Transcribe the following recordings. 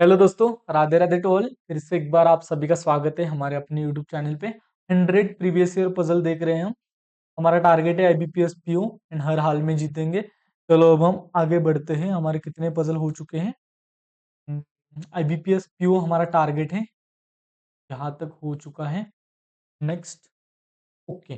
Hello दोस्तों, Radhe Radhe to all. फिर से एक बार आप सभी का स्वागत है हमारे अपने यूट्यूब चैनल पे। 100 प्रीवियस ईयर पजल देख रहे हैं हम। हमारा टारगेट है आईबीपीएस पीओ एंड हर हाल में जीतेंगे। चलो अब हम आगे बढ़ते हैं। हमारे कितने पजल हो चुके हैं? आईबीपीएस पीओ हमारा टारगेट है, यहाँ तक हो चुका है। Next. Okay,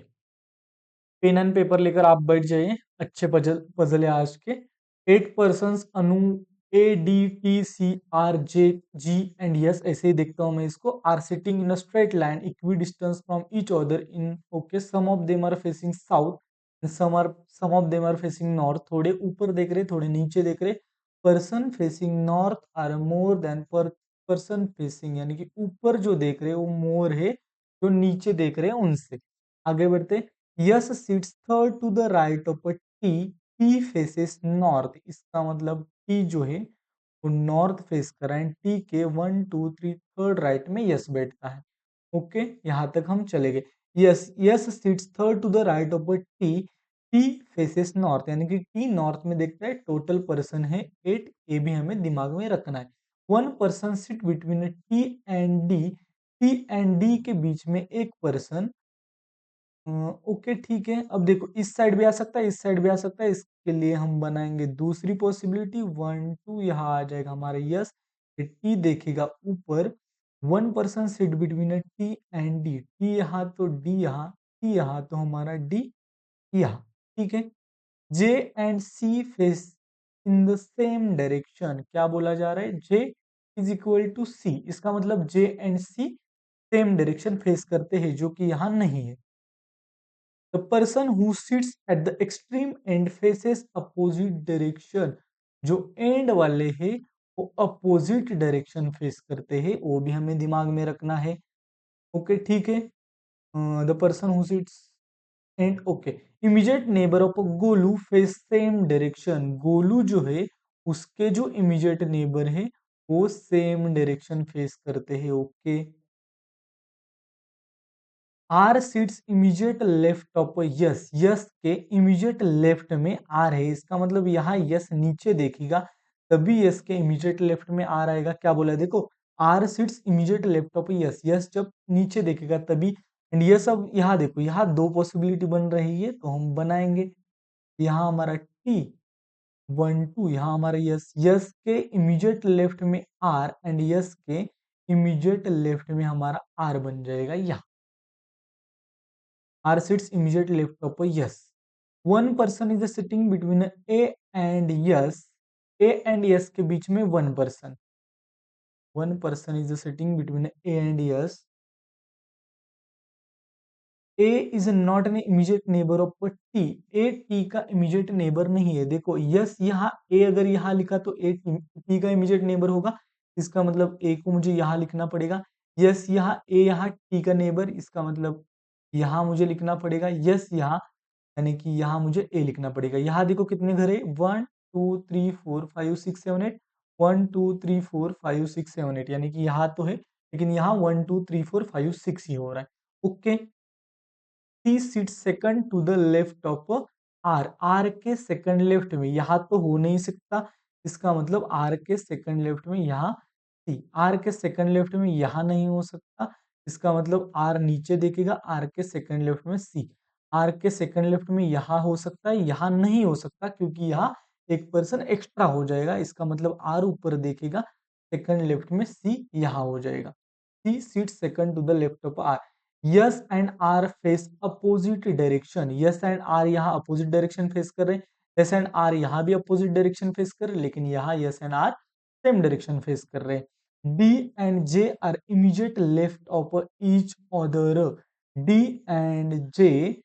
pen and paper लेकर आप बैठ जाइए। अच्छे पजल पजल है आज के। 8 पर्सन अनु A D T C R J G and S, ऐसे ही देखता हूँ मैं इसको। Are sitting in a straight line equidistance from each other in okay, some of them are facing south, some of them are facing north. थोड़े ऊपर देख रहे, थोड़े नीचे देख रहे। Person facing north are more than person facing, यानी कि ऊपर जो देख रहे वो मोर है, जो नीचे देख रहे हैं उनसे। आगे बढ़ते। S sits third to the right of a T, T faces north. इसका मतलब टी जो है वो नॉर्थ फेस कर रहा है। टी के 1 2 3 थर्ड राइट में यस बैठता है। ओके, यहाँ तक हम चले गए। S S sits third to the right of a T, T faces north, यानी कि टी नॉर्थ में देखता है। टोटल पर्सन है 8, ये भी हमें दिमाग में रखना है। 1 person sit between T and D, T and D के बीच में एक पर्सन। ओके ठीक है। अब देखो, इस साइड भी आ सकता है, इस साइड भी आ सकता है। इसके लिए हम बनाएंगे दूसरी पॉसिबिलिटी। 1 2 यहाँ आ जाएगा हमारा यस। टी देखेगा ऊपर। 1 person sit between T and D, T यहाँ तो डी यहाँ, टी यहाँ तो हमारा डी यहाँ। ठीक है। J and C face in the same direction. क्या बोला जा रहा है? J is equal to C, इसका मतलब J and C same direction face करते हैं, जो कि यहाँ नहीं है। The person who sits at the extreme end faces opposite direction। जो एंड वाले हैं वो अपोजिट डायरेक्शन फेस करते हैं, वो भी हमें दिमाग में रखना है। ओके ठीक है। The person who sits and okay, immediate neighbour of Golu face same direction. Golu जो है उसके जो इमीडिएट नेबर है वो सेम डायरेक्शन फेस करते हैं। Okay. R sits immediate left of S, S के इमीडिएट लेफ्ट में आर है। इसका मतलब यहाँ यस नीचे देखेगा तभी यस के इमीडिएट लेफ्ट में आर आएगा। क्या बोला देखो, R sits immediate left of S, S जब नीचे देखेगा तभी। एंड यस, अब यहाँ देखो, यहाँ दो पॉसिबिलिटी बन रही है तो हम बनाएंगे। यहाँ हमारा टी 1 2, यहाँ हमारा यस, यस के इमीडिएट लेफ्ट में आर एंड यस के इमीडिएट लेफ्ट में हमारा आर बन जाएगा यहाँ। R sits immediately left of a yes. One person is sitting between A and yes. A and yes के बीच में one person. One person is sitting between A and yes. A is not an immediate neighbor of T. A T का immediate neighbor नहीं है। देखो yes, यहाँ A अगर यहाँ लिखा तो A T का immediate neighbor होगा। इसका मतलब A को मुझे यहाँ लिखना पड़ेगा। yes, यहाँ A यहाँ T का neighbor, इसका मतलब यहाँ मुझे लिखना पड़ेगा yes यहाँ, यानी कि यहाँ मुझे ए लिखना पड़ेगा। यहाँ देखो कितने घर है, 1 2 3 4 5 6 7 8, 1 2 3 4 5 6 7 8, यानी कि यहाँ तो है लेकिन यहाँ 1 2 3 4 5 6 ही हो रहा है। Okay. T seat second to the left of R, R के सेकंड लेफ्ट में, यहाँ तो हो नहीं सकता। इसका मतलब आर के सेकंड लेफ्ट में यहाँ सी, आर के सेकंड लेफ्ट में यहाँ नहीं हो सकता। इसका मतलब आर नीचे देखेगा, आर के सेकंड लेफ्ट में सी, आर के सेकंड लेफ्ट में यहाँ हो सकता है, यहाँ नहीं हो सकता क्योंकि यहाँ एक पर्सन एक्स्ट्रा हो जाएगा। इसका मतलब आर ऊपर देखेगा, सेकंड लेफ्ट में सी यहाँ हो जाएगा। C sits second to the left of R. Yes and R face opposite direction, yes and R यहाँ अपोजिट डायरेक्शन फेस कर रहे हैं। यस एंड आर यहाँ भी अपोजिट डायरेक्शन फेस कर रहे हैं, लेकिन यहाँ S and R same direction face कर रहे हैं। D and J are immediate left of each other, D and J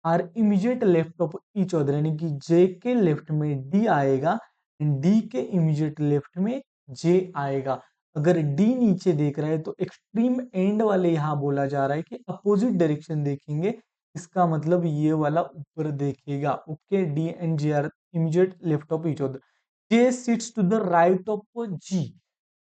are immediate left of each other, यानी कि जे के लेफ्ट में डी आएगा एंड डी के इमीडिएट लेफ्ट में जे आएगा। अगर डी नीचे देख रहा है तो एक्सट्रीम एंड वाले यहाँ बोला जा रहा है कि अपोजिट डायरेक्शन देखेंगे, इसका मतलब ये वाला ऊपर देखेगा। Okay, D and J are immediate left of each other. J sits to the right of G,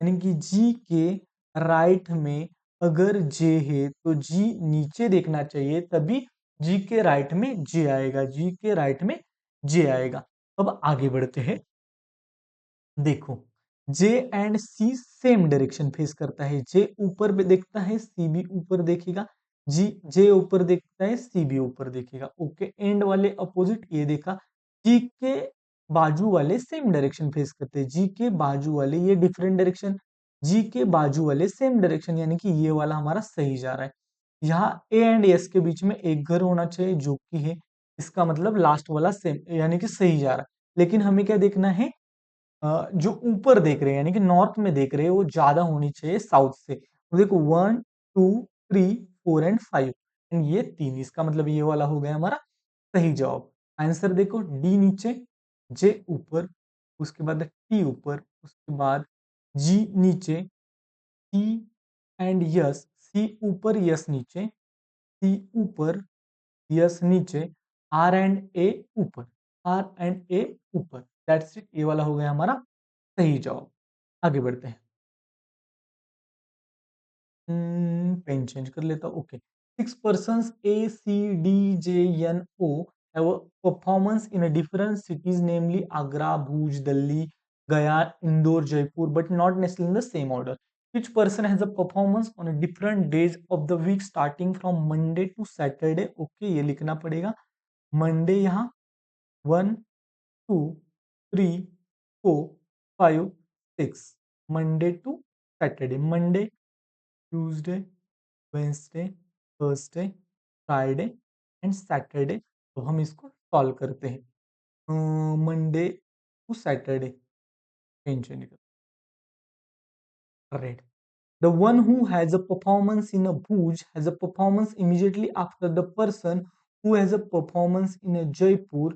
यानी कि जी के राइट में अगर जे है तो जी नीचे देखना चाहिए तभी जी के राइट में जे आएगा, जी के राइट में जे आएगा। अब आगे बढ़ते हैं। देखो, J and C same direction face करता है। जे ऊपर भी देखता है, सी भी ऊपर देखेगा। जी जे ऊपर देखता है, सी भी ऊपर देखेगा। ओके, एंड वाले अपोजिट ये देखा। जी के बाजू वाले सेम डायरेक्शन फेस करते हैं। जी के बाजू वाले ये डिफरेंट डायरेक्शन, जी के बाजू वाले सेम डायरेक्शन, यानी कि ये वाला हमारा सही जा रहा है। यहाँ ए एंड एस के बीच में एक घर होना चाहिए जो कि है, इसका मतलब लास्ट वाला सेम यानी कि सही जा रहा है। लेकिन हमें क्या देखना है, जो ऊपर देख रहे हैं यानी कि नॉर्थ में देख रहे हैं वो ज्यादा होनी चाहिए साउथ से। तो देखो 1 2 3 4 एंड 5 एंड ये 3, इसका मतलब ये वाला हो गया हमारा सही जवाब। आंसर देखो, डी नीचे, जे ऊपर, उसके बाद टी ऊपर, उसके बाद जी नीचे, टी एंड यस, सी ऊपर यस नीचे, सी ऊपर यस नीचे, आर एंड ए ऊपर, आर एंड ए ऊपर। दैट्स इट, ये वाला हो गया हमारा सही जवाब। आगे बढ़ते हैं। पेन चेंज कर लेता हूँ। Okay, 6 persons A, C, D, J, N, O have a performance in a different cities, namely Agra, Bhuj, Delhi, Gaya, Indore, Jaipur, but not necessarily in the same order. Which person has a performance on a different days of the week starting from Monday to Saturday? Okay, ये लिखना पड़ेगा। Monday यहाँ 1 2 3 4 5 6, Monday to Saturday, Monday, Tuesday, Wednesday, Thursday, Friday and Saturday. तो हम इसको solve करते हैं। Monday to Saturday, right. The one who has a performance in a Bhuj has a performance immediately after the person who has a performance in a Jaipur।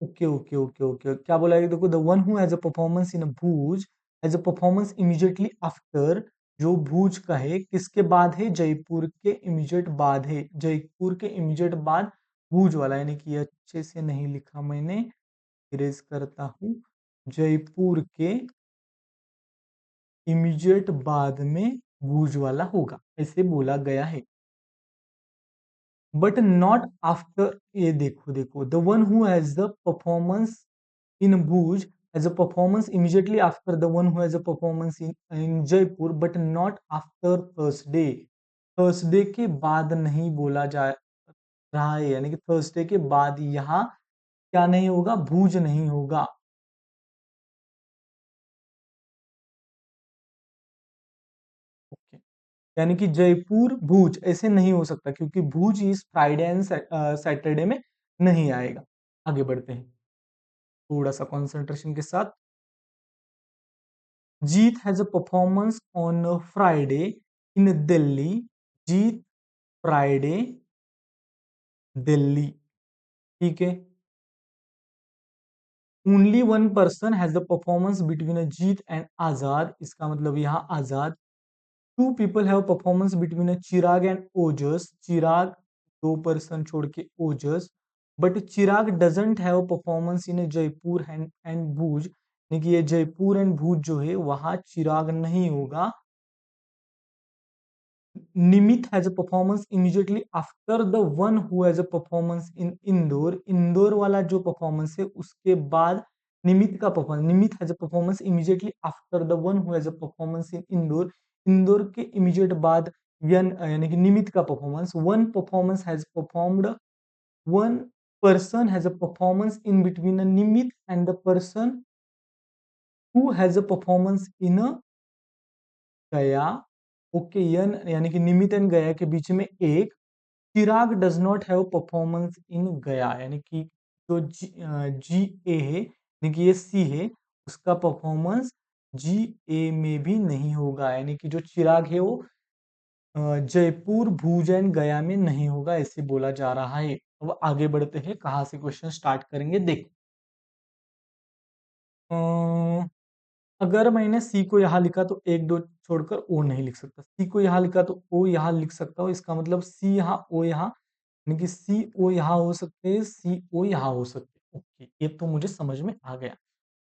Okay okay okay okay, क्या बोला है देखो, the one who has a performance in a Bhuj has a performance immediately after. जो भूज का है किसके बाद है, जयपुर के इमीडिएट बाद है, जयपुर के इमीडिएट बाद भूज वाला, यानी कि ये अच्छे से नहीं लिखा मैंने, इरेज करता हूँ। जयपुर के इमीडिएट बाद में भूज वाला होगा, ऐसे बोला गया है। बट नॉट आफ्टर, ये देखो देखो, the one who has the performance in Bhuj as a performance immediately after the one who has a performance in Jaipur, but not after Thursday। Thursday के बाद नहीं बोला जा रहा है, यानी कि थर्सडे के बाद यहाँ क्या नहीं होगा, भूज नहीं होगा। ओके, यानी कि जयपुर भूज ऐसे नहीं हो सकता क्योंकि भूज इस फ्राइडे एंड सैटरडे में नहीं आएगा। आगे बढ़ते हैं थोड़ा सा कंसंट्रेशन के साथ। Jeet has a performance on Friday in Delhi. Jeet Friday Delhi, ठीक है। Only one person has the performance between a Jeet and Azad, इसका मतलब यहाँ Azad. Two people have performance between a Chirag and Ojas, Chirag दो पर्सन छोड़ के Ojas. But Chirag doesn't have performance in Jaipur and Bhuj, यानी कि ये जयपुर एंड भूज जो है वहां चिराग नहीं होगा। Nimit has a performance immediately after the one who has a performance in Indore, Indore वाला जो परफॉर्मेंस है उसके बाद निमित का performance, Nimit has a performance immediately after the one who has a performance in Indore, Indore के इमीडिएट बाद यन यानी कि निमित का performance. One performance has performed, one person has a performance in between a nimit and the person who has a performance in a Gaya. Okay, N यानी कि Nimit and Gaya के बीच में एक। Chirag does not have performance in Gaya, यानी कि जो जी ए है, यानी कि ये सी है, उसका परफॉर्मेंस जी ए में भी नहीं होगा, यानी कि जो चिराग है वो जयपुर भूज एंड गया में नहीं होगा, ऐसे बोला जा रहा है। अब आगे बढ़ते हैं, कहाँ से क्वेश्चन स्टार्ट करेंगे देखो। अगर मैंने सी को यहाँ लिखा तो एक दो छोड़कर ओ नहीं लिख सकता, सी को यहाँ लिखा तो ओ यहाँ लिख सकता हूँ, इसका मतलब सी यहाँ ओ यहाँ, यानी कि सी ओ यहाँ हो सकते हैं, सी ओ यहाँ हो सकते हैं। ओके, ये तो मुझे समझ में आ गया।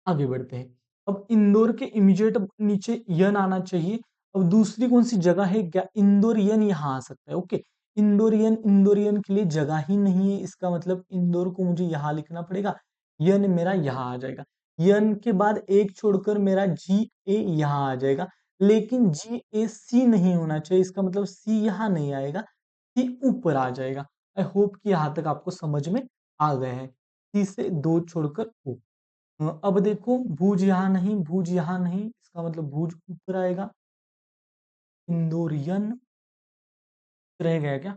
आगे बढ़ते हैं। अब इंदौर के इमीडिएट नीचे यन आना चाहिए। अब दूसरी कौन सी जगह है क्या, इंदौरियन यहाँ आ सकता है। ओके, इंदौरियन, इंदौरियन के लिए जगह ही नहीं है, इसका मतलब इंदौर को मुझे यहाँ लिखना पड़ेगा, यन मेरा यहाँ आ जाएगा। यन के बाद एक छोड़कर मेरा जी ए यहाँ आ जाएगा, लेकिन जी ए सी नहीं होना चाहिए, इसका मतलब सी यहाँ नहीं आएगा, सी ऊपर आ जाएगा। आई होप कि यहाँ तक आपको समझ में आ गए हैं। सी से 2 छोड़कर ओ। अब देखो भुज यहाँ नहीं, भुज यहाँ नहीं, इसका मतलब भुज ऊपर आएगा। इंदौरियन रह गया क्या?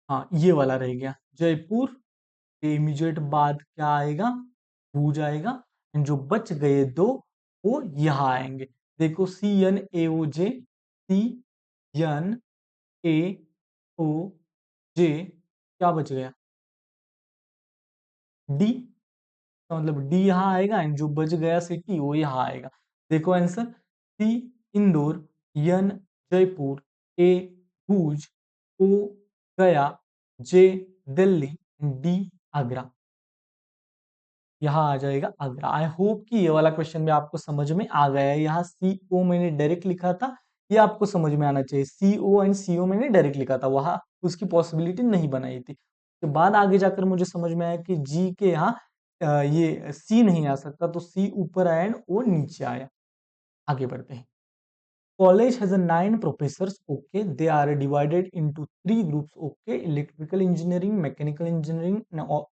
हाँ, ये वाला रह गया। जयपुर के इमीडिएट बाद क्या आएगा? भूज आएगा। एंड जो बच गए दो वो यहाँ आएंगे। देखो C N A O J, C N A ओ जे, क्या बच गया? डी। तो मतलब डी यहाँ आएगा एंड जो बच गया सिटी वो यहाँ आएगा। देखो आंसर, सी इंदौर, एन जयपुर, ए भूज, ओ गया, जे दिल्ली, डी आगरा। यहाँ आ जाएगा आगरा। आई होप कि ये वाला क्वेश्चन भी आपको समझ में आ गया है। यहाँ सी ओ मैंने डायरेक्ट लिखा था, ये आपको समझ में आना चाहिए। सी ओ एंड सी ओ मैंने डायरेक्ट लिखा था, वहां उसकी पॉसिबिलिटी नहीं बनाई थी। उसके बाद आगे जाकर मुझे समझ में आया कि जी के यहाँ ये सी नहीं आ सकता, तो सी ऊपर आया एंड ओ नीचे आया। आगे बढ़ते हैं। College has a 9 professors. Okay, they are divided into 3 groups. Okay, electrical engineering, mechanical engineering,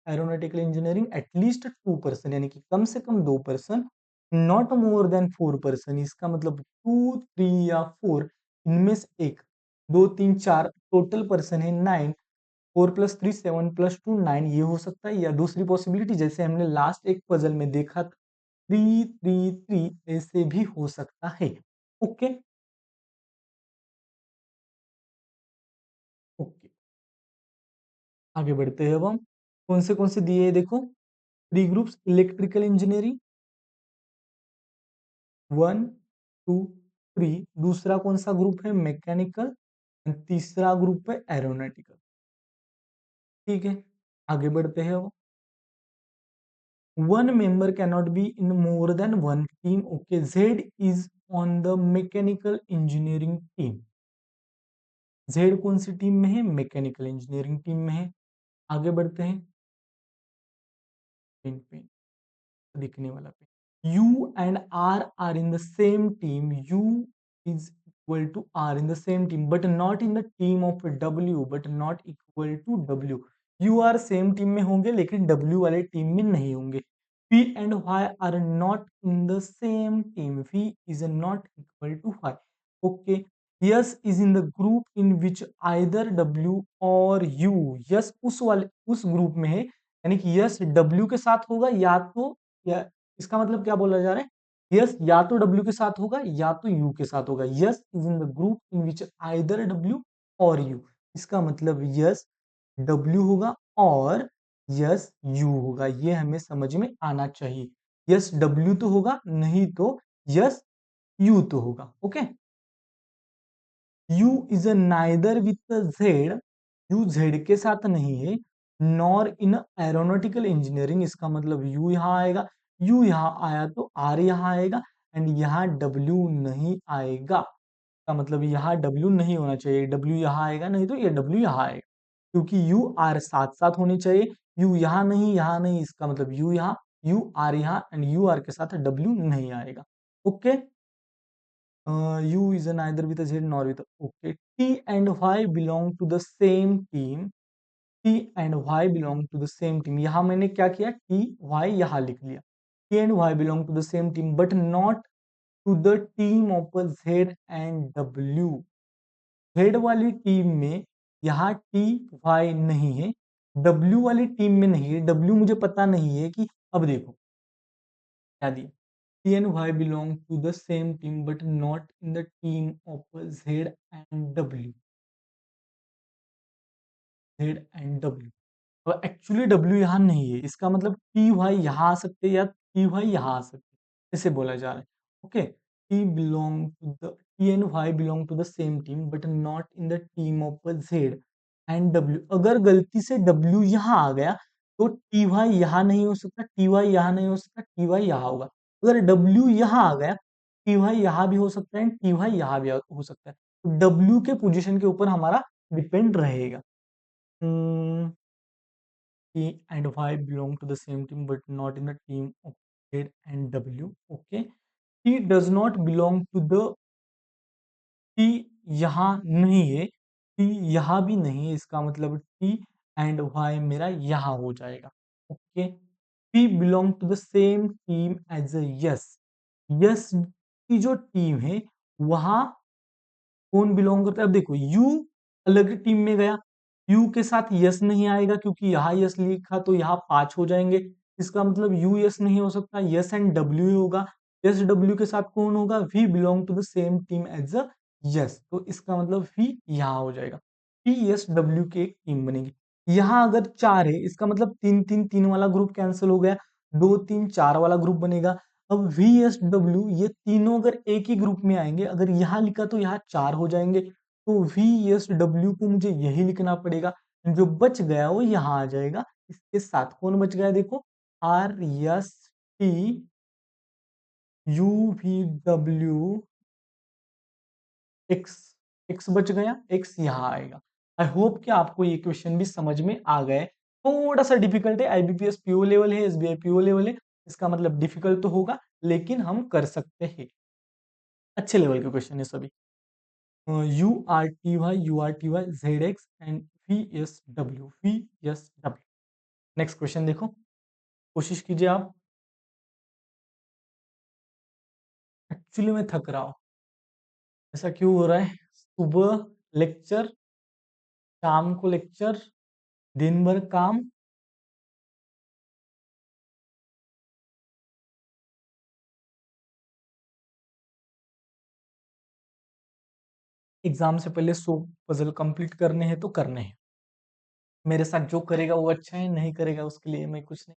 aeronautical engineering. At least 2 person, यानी कि कम से कम 2 person, not more than 4 person. इसका मतलब 2, 3 या 4 इनमें से एक, 2, 3, 4 टोटल पर्सन है 9। 4+3 7+2 9 ये हो सकता है, या दूसरी पॉसिबिलिटी जैसे हमने लास्ट एक पजल में देखा था 3, 3, 3 ऐसे भी हो सकता है। ओके। ओके, आगे बढ़ते हैं अब हम। कौन से दिए हैं देखो। 3 ग्रुप्स, इलेक्ट्रिकल इंजीनियरिंग 1, 2, 3। दूसरा कौन सा ग्रुप है? मैकेनिकल। तीसरा ग्रुप है एरोनॉटिकल। ठीक है, आगे बढ़ते हैं अब। One member cannot be in more than one team. Okay, Z is on the mechanical engineering team. Z कौन सी टीम में है? मैकेनिकल इंजीनियरिंग टीम में है। आगे बढ़ते हैं। पेन पेन दिखने वाला pen. U and R are in the same team. U is equal to R in the same team, but not in the team of W, but not equal to W. U R same team में होंगे लेकिन W वाले team में नहीं होंगे। P and Y are not in the same team. V is not equal to Y. Okay. Yes is in the group in which either W or U. Yes उस group में है, यानी कि yes W के साथ होगा या इसका मतलब क्या बोला जा रहा है? यस या तो डब्ल्यू के साथ होगा या तो यू के साथ होगा। Yes is in the group in which either W और यू। इसका मतलब यस डब्ल्यू होगा और यस यू होगा, ये हमें समझ में आना चाहिए। यस डब्ल्यू तो होगा, नहीं तो यस यू तो होगा। Okay, you is a neither with Z, you Z के साथ नहीं है, नॉर इन एरोनॉटिकल इंजीनियरिंग। इसका मतलब यू यहाँ आएगा, यू यहाँ आया तो आर यहाँ आएगा एंड यहाँ डब्ल्यू नहीं आएगा। का मतलब यहाँ डब्ल्यू नहीं होना चाहिए, डब्ल्यू यहाँ आएगा, नहीं तो ये डब्ल्यू यहाँ आएगा, क्योंकि यू आर साथ साथ होने चाहिए। यू यहाँ नहीं, यहाँ नहीं, इसका मतलब यू यहाँ, यू आर यहाँ एंड यू आर के साथ डब्ल्यू नहीं आएगा। Okay, U is neither with a Z nor with a, okay. T and Y belong to the same team. T and Y belong to the same team. यहाँ मैंने क्या किया? T Y यहाँ लिख लिया। T and Y belong to the same team, but not to the team of Z and W. Z वाली team में यहाँ T Y नहीं है, W वाली टीम में नहीं है। W मुझे पता नहीं है कि, अब देखो क्या दिया। T and Y belong to the same team but not in the team of Z and W. Z and W. तो एक्चुअली W यहाँ नहीं है, इसका मतलब T Y यहाँ आ सकते हैं या T Y यहाँ आ सकते हैं, ऐसे बोला जा रहा है। Okay, T and Y belong to the same team but not in the team of Z and W. अगर गलती से W यहाँ आ गया तो T Y यहाँ नहीं हो सकता, T Y यहाँ नहीं हो सकता, T Y यहाँ होगा। अगर W यहाँ आ गया, T Y यहाँ भी हो सकता है, T Y यहाँ भी हो सकता है। तो W के पोजीशन के ऊपर हमारा डिपेंड रहेगा। T and Y belong to the same team but not in the team of Z and W. Okay. T does not belong to the T यहाँ नहीं है, T यहाँ भी नहीं है, इसका मतलब T एंड Y मेरा यहाँ हो जाएगा। Okay, P belong to the same team as a S. S की जो टीम है वहां कौन बिलोंग करता है? अब देखो यू अलग टीम में गया, यू के साथ यस नहीं आएगा क्योंकि यहाँ यस लिखा तो यहाँ 5 हो जाएंगे। इसका मतलब यू यस नहीं हो सकता, यस एंड डब्ल्यू होगा। यस डब्ल्यू के साथ कौन होगा? V belong to the same team as a S, तो इसका मतलब वी यहाँ हो जाएगा। वी यस डब्ल्यू की एक टीम बनेगी। यहाँ अगर 4 है इसका मतलब 3-3-3 वाला ग्रुप कैंसिल हो गया, 2-3-4 वाला ग्रुप बनेगा। अब वी एस डब्ल्यू ये तीनों अगर एक ही ग्रुप में आएंगे, अगर यहाँ लिखा तो यहाँ 4 हो जाएंगे, तो वी एस डब्ल्यू को मुझे यही लिखना पड़ेगा। जो बच गया वो यहाँ आ जाएगा। इसके साथ कौन बच गया? देखो R S T U V W x, x बच गया, एक्स यहाँ आएगा। आई होप कि आपको ये क्वेश्चन भी समझ में आ गए। थोड़ा सा डिफिकल्ट है, आईबीपीएस पीओ लेवल है, एसबीआई पीओ लेवल है, इसका मतलब डिफिकल्ट तो होगा लेकिन हम कर सकते हैं। अच्छे लेवल के क्वेश्चन है सभी। U R T Y, U R T Y, Z X and V S W, V S W. Next question देखो, कोशिश कीजिए आप। एक्चुअली मैं थक रहा हूँ, ऐसा क्यों हो रहा है? सुबह लेक्चर, शाम को लेक्चर, दिन भर काम। एग्जाम से पहले 100 पजल कंप्लीट करने हैं तो करने हैं। मेरे साथ जो करेगा वो अच्छा है, नहीं करेगा उसके लिए मैं कुछ नहीं।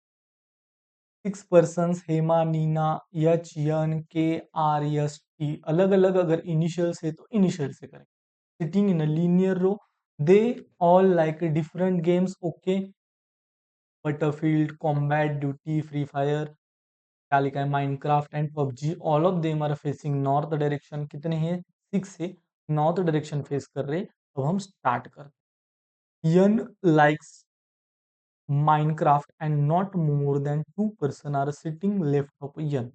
6 पर्सन्स हेमा, नीना, यच, यन, के, आर, यस, टी, अलग अलग अगर इनिशियल्स है तो इनिशियल से करें। Sitting in a linear row, they all like different games. Okay, Battlefield, Combat, Duty, Free Fire, क्या लिखा है, Minecraft and PUBG, all of them are facing north direction. कितने हैं? 6 है, नॉर्थ डायरेक्शन फेस कर रहे। अब हम स्टार्ट करते हैं। यन likes Minecraft and not more than 2 person are sitting left of Yan.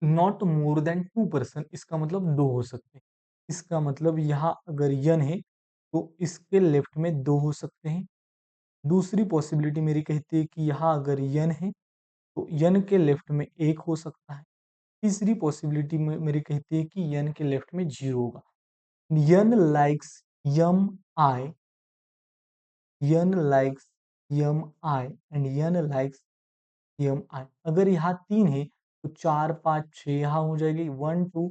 Not more than 2 person, इसका मतलब 2 हो सकते हैं। इसका मतलब यहाँ अगर यन है तो इसके लेफ्ट में 2 हो सकते हैं। दूसरी पॉसिबिलिटी मेरी कहती है कि यहाँ अगर यन है तो यन के लेफ्ट में 1 हो सकता है। तीसरी पॉसिबिलिटी में मेरी कहती है कि यन के लेफ्ट में 0 होगा। N likes M I, N likes M I and N likes M I. अगर यहाँ 3 है तो 4 5 6 यहाँ हो जाएगी। 1 2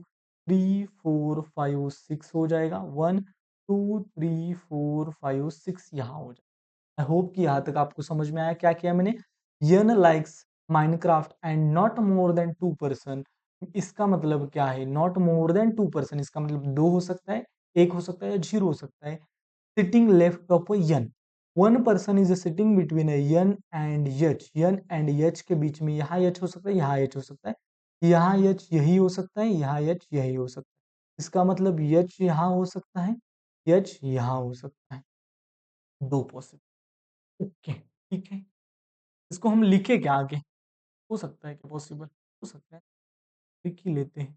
3 4 5 6 हो जाएगा। 1 2 3 4 5 6 यहाँ हो जाएगा। आई होप कि यहाँ तक आपको समझ में आया क्या किया मैंने। N likes Minecraft and not more than 2 person, इसका मतलब क्या है? नॉट मोर देन 2 पर्सन, इसका मतलब 2 हो सकता है, 1 हो सकता है या 0 हो सकता है। Sitting left of N, 1 person is sitting between N and H, N and H के बीच में। यहाँ यच हो सकता है, यहाँ यच हो सकता है, यहाँ यच यही हो सकता है, यहाँ यच यही हो सकता है। इसका मतलब यच यहाँ हो सकता है, यच यहाँ हो सकता है। 2 पॉसिबल। ओके ठीक है, इसको हम लिखे क्या आगे? हो सकता है कि पॉसिबल हो सकता है, लिख ही लेते हैं।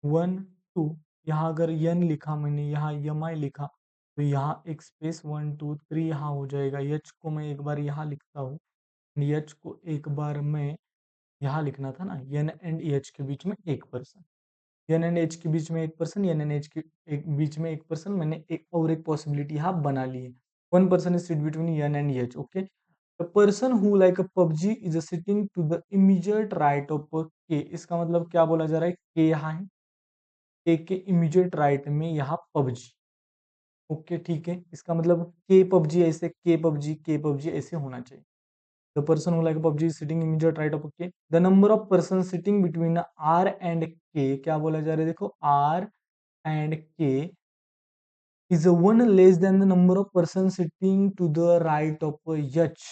1 2, यहाँ अगर यन लिखा मैंने, यहाँ यम आई लिखा तो यहाँ एक स्पेस 1 2 3 यहाँ हो जाएगा। यच को मैं एक बार यहाँ लिखता हूँ, एच को एक बार मैं यहाँ लिखना था ना, एन एंड एच के बीच में 1 पर्सन, एन एंड एच के बीच में 1 पर्सन, एन एंड एच के बीच में 1 पर्सन। मैंने एक और एक पॉसिबिलिटी यहाँ बना ली है। 1 person is sit between N and H. Okay, the person who like a PUBG is sitting to the immediate right of K. इसका मतलब क्या बोला जा रहा है? के यहाँ है, के इमीडिएट राइट में यहाँ पबजी। ओके ठीक है, इसका मतलब के पबजी ऐसे, के पबजी, के पबजी ऐसे होना चाहिए। The person who like PUBG is sitting immediate right of K. The number of persons sitting between R and K, क्या बोला जा रहा है? देखो R and K is one less than the number of persons sitting to the right of H.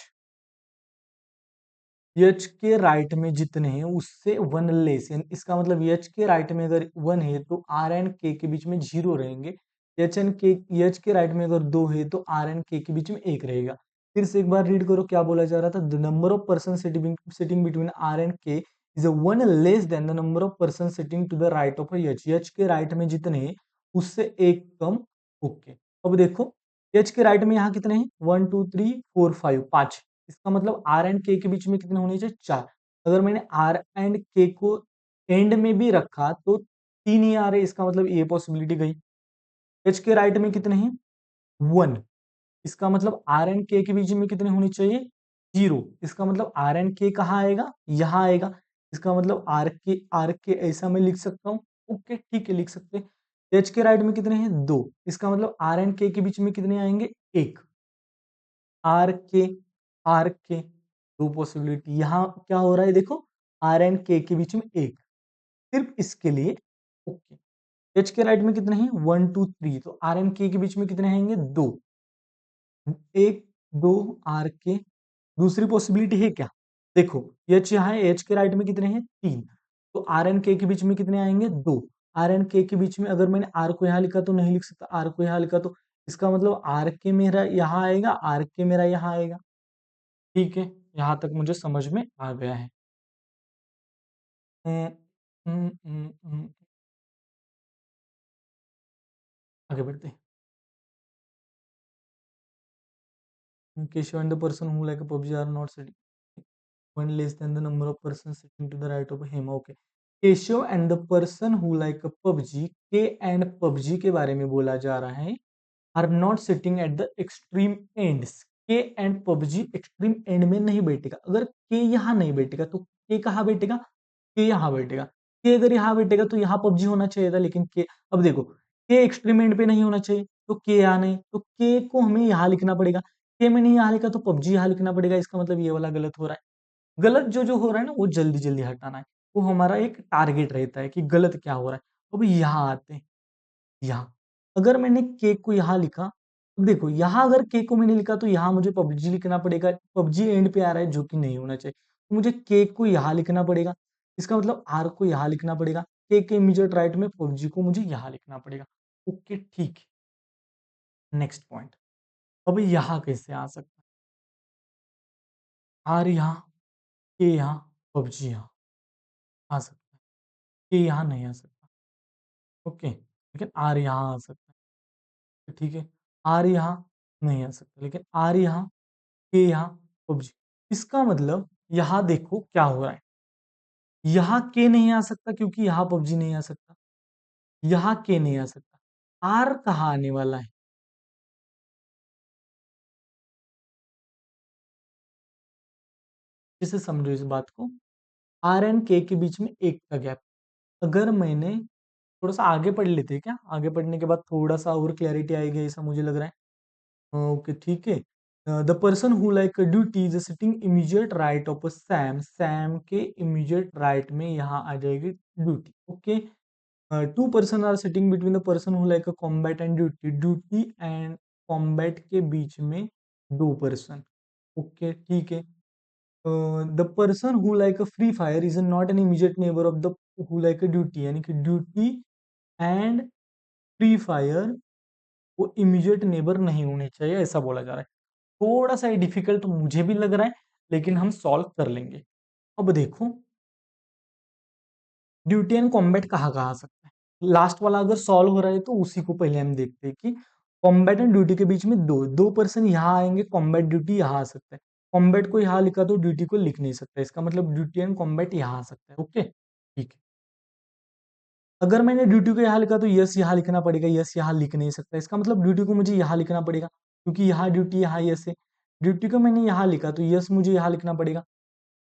H के right में जितने हैं उससे 1 लेस, इसका मतलब H के राइट में अगर 1 है तो R एंड K के बीच में 0 रहेंगे। H के राइट में अगर 2 है तो R एंड K के बीच में 1 रहेगा। फिर से एक बार रीड करो क्या बोला जा रहा था, the number of person sitting between R and K is one less than the number of person sitting to the right of H, H के राइट में जितने उससे एक कम। ओके, अब देखो एच के राइट में यहाँ कितने हैं, 1 2 3 4 5, 5। इसका मतलब आर एंड के बीच में कितने होने चाहिए, 4। अगर मैंने आर एंड के को एंड में भी रखा तो 3 ही आ रहे, इसका मतलब ये पॉसिबिलिटी गई। एच के राइट में कितने हैं, 1। इसका मतलब आर एंड के बीच में कितने होने चाहिए, 0। इसका मतलब आर एंड के कहाँ आएगा, यहाँ आएगा। इसका मतलब आर के ऐसा मैं लिख सकता हूँ। ओके ठीक है, लिख सकते हैं। एच के राइट में कितने हैं, 2। इसका मतलब आर एंड के बीच में कितने आएंगे, 1। आर के दो पॉसिबिलिटी, यहाँ क्या हो रहा है देखो, आर एंड के बीच में 1, सिर्फ इसके लिए। ओके, एच के राइट में कितने हैं, 1 2 3, तो आर एंड के बीच में कितने आएंगे, 2। 1 2 आर के। दूसरी पॉसिबिलिटी है क्या, देखो एच यहाँ है, एच के राइट में कितने हैं, 3। तो आर एंड के बीच में कितने आएंगे, 2। आर एंड के बीच में अगर मैंने आर को यहाँ लिखा तो नहीं लिख सकता, आर को यहाँ लिखा तो इसका मतलब आर के मेरा यहाँ आएगा, आर के मेरा यहाँ आएगा। ठीक है, यहाँ तक मुझे समझ में आ गया है। हम्म, हम्म, आगे बढ़ते हैं। Keshav and the person who like a PUBG are not sitting one less than the number of persons sitting to the right of him. Okay. Keshav and the person who like PUBG, K and PUBG के बारे में बोला जा रहा है, are not sitting at the extreme ends. K and PUBG extreme end में नहीं बैठेगा। अगर के यहाँ नहीं बैठेगा तो के कहाँ बैठेगा, के यहाँ बैठेगा। के अगर यहाँ बैठेगा तो यहाँ पबजी होना चाहिए था, लेकिन के, अब देखो के एक्सट्रीम एंड पे नहीं होना चाहिए तो के यहाँ नहीं, तो के को हमें यहाँ लिखना पड़ेगा। के में नहीं यहाँ लिखा तो पबजी यहाँ लिखना पड़ेगा। इसका मतलब ये वाला गलत हो रहा है। गलत जो हो रहा है ना वो जल्दी जल्दी हटाना है, वो हमारा एक टारगेट रहता है कि गलत क्या हो रहा है। अब यहाँ आते हैं, यहाँ अगर मैंने के को यहाँ लिखा, तो देखो यहाँ अगर के को मैंने लिखा तो यहाँ मुझे पबजी लिखना पड़ेगा, पबजी एंड पे आ रहा है जो कि नहीं होना चाहिए, तो मुझे के को यहाँ लिखना पड़ेगा। इसका मतलब आर को यहाँ लिखना पड़ेगा, के इमीडिएट राइट में पबजी को मुझे यहाँ लिखना पड़ेगा। ओके ठीक है, नेक्स्ट पॉइंट। अब यहाँ कैसे आ सकता है, आर यहाँ, के यहाँ, पबजी यहाँ आ सकता है, के यहाँ नहीं आ सकता। ओके, लेकिन आर यहाँ आ सकता है। ठीक है, आर यहाँ नहीं आ सकता, लेकिन आर यहाँ, के यहाँ, पबजी। इसका मतलब यहाँ देखो क्या हो रहा है, यहाँ के नहीं आ सकता क्योंकि यहाँ पबजी नहीं आ सकता, यहाँ के नहीं आ सकता। आर कहाँ आने वाला है, इसे समझो इस बात को। आर एंड के बीच में एक का गैप। अगर मैंने थोड़ा सा आगे पढ़ लेते हैं क्या, आगे पढ़ने के बाद थोड़ा सा और क्लैरिटी आएगी ऐसा मुझे लग रहा है। ओके ठीक है, the person who like Duty is sitting immediate right of Sam, Sam के इमीडिएट राइट में यहाँ आ जाएगी Duty. Okay, two person are sitting between the person who like Combat and Duty, Duty and Combat के बीच में 2 person. Okay ठीक है, the person who like Free Fire is not an immediate neighbour of the who like Duty, यानी कि Duty and Free fire वो immediate neighbour नहीं होने चाहिए, ऐसा बोला जा रहा है। थोड़ा सा डिफिकल्ट मुझे भी लग रहा है, लेकिन हम सॉल्व कर लेंगे। अब देखो ड्यूटी एंड कॉम्बैट कहाँ-कहाँ आ सकता है। लास्ट वाला अगर सॉल्व हो रहा है तो उसी को पहले हम देखते हैं कि कॉम्बैट एंड ड्यूटी के बीच में दो पर्सन यहाँ आएंगे, कॉम्बैट ड्यूटी यहाँ आ सकता है। कॉम्बैट को यहाँ लिखा तो ड्यूटी को लिख नहीं सकता, इसका मतलब ड्यूटी एंड कॉम्बैट यहाँ आ सकता है। ओके ठीक है, अगर मैंने ड्यूटी को यहाँ लिखा तो यस यहाँ लिखना पड़ेगा, यस यहाँ लिख नहीं सकता, इसका मतलब ड्यूटी को मुझे यहाँ लिखना पड़ेगा क्योंकि यहाँ ड्यूटी यहाँ यस है। ड्यूटी को मैंने यहाँ लिखा तो यस मुझे यहाँ लिखना पड़ेगा,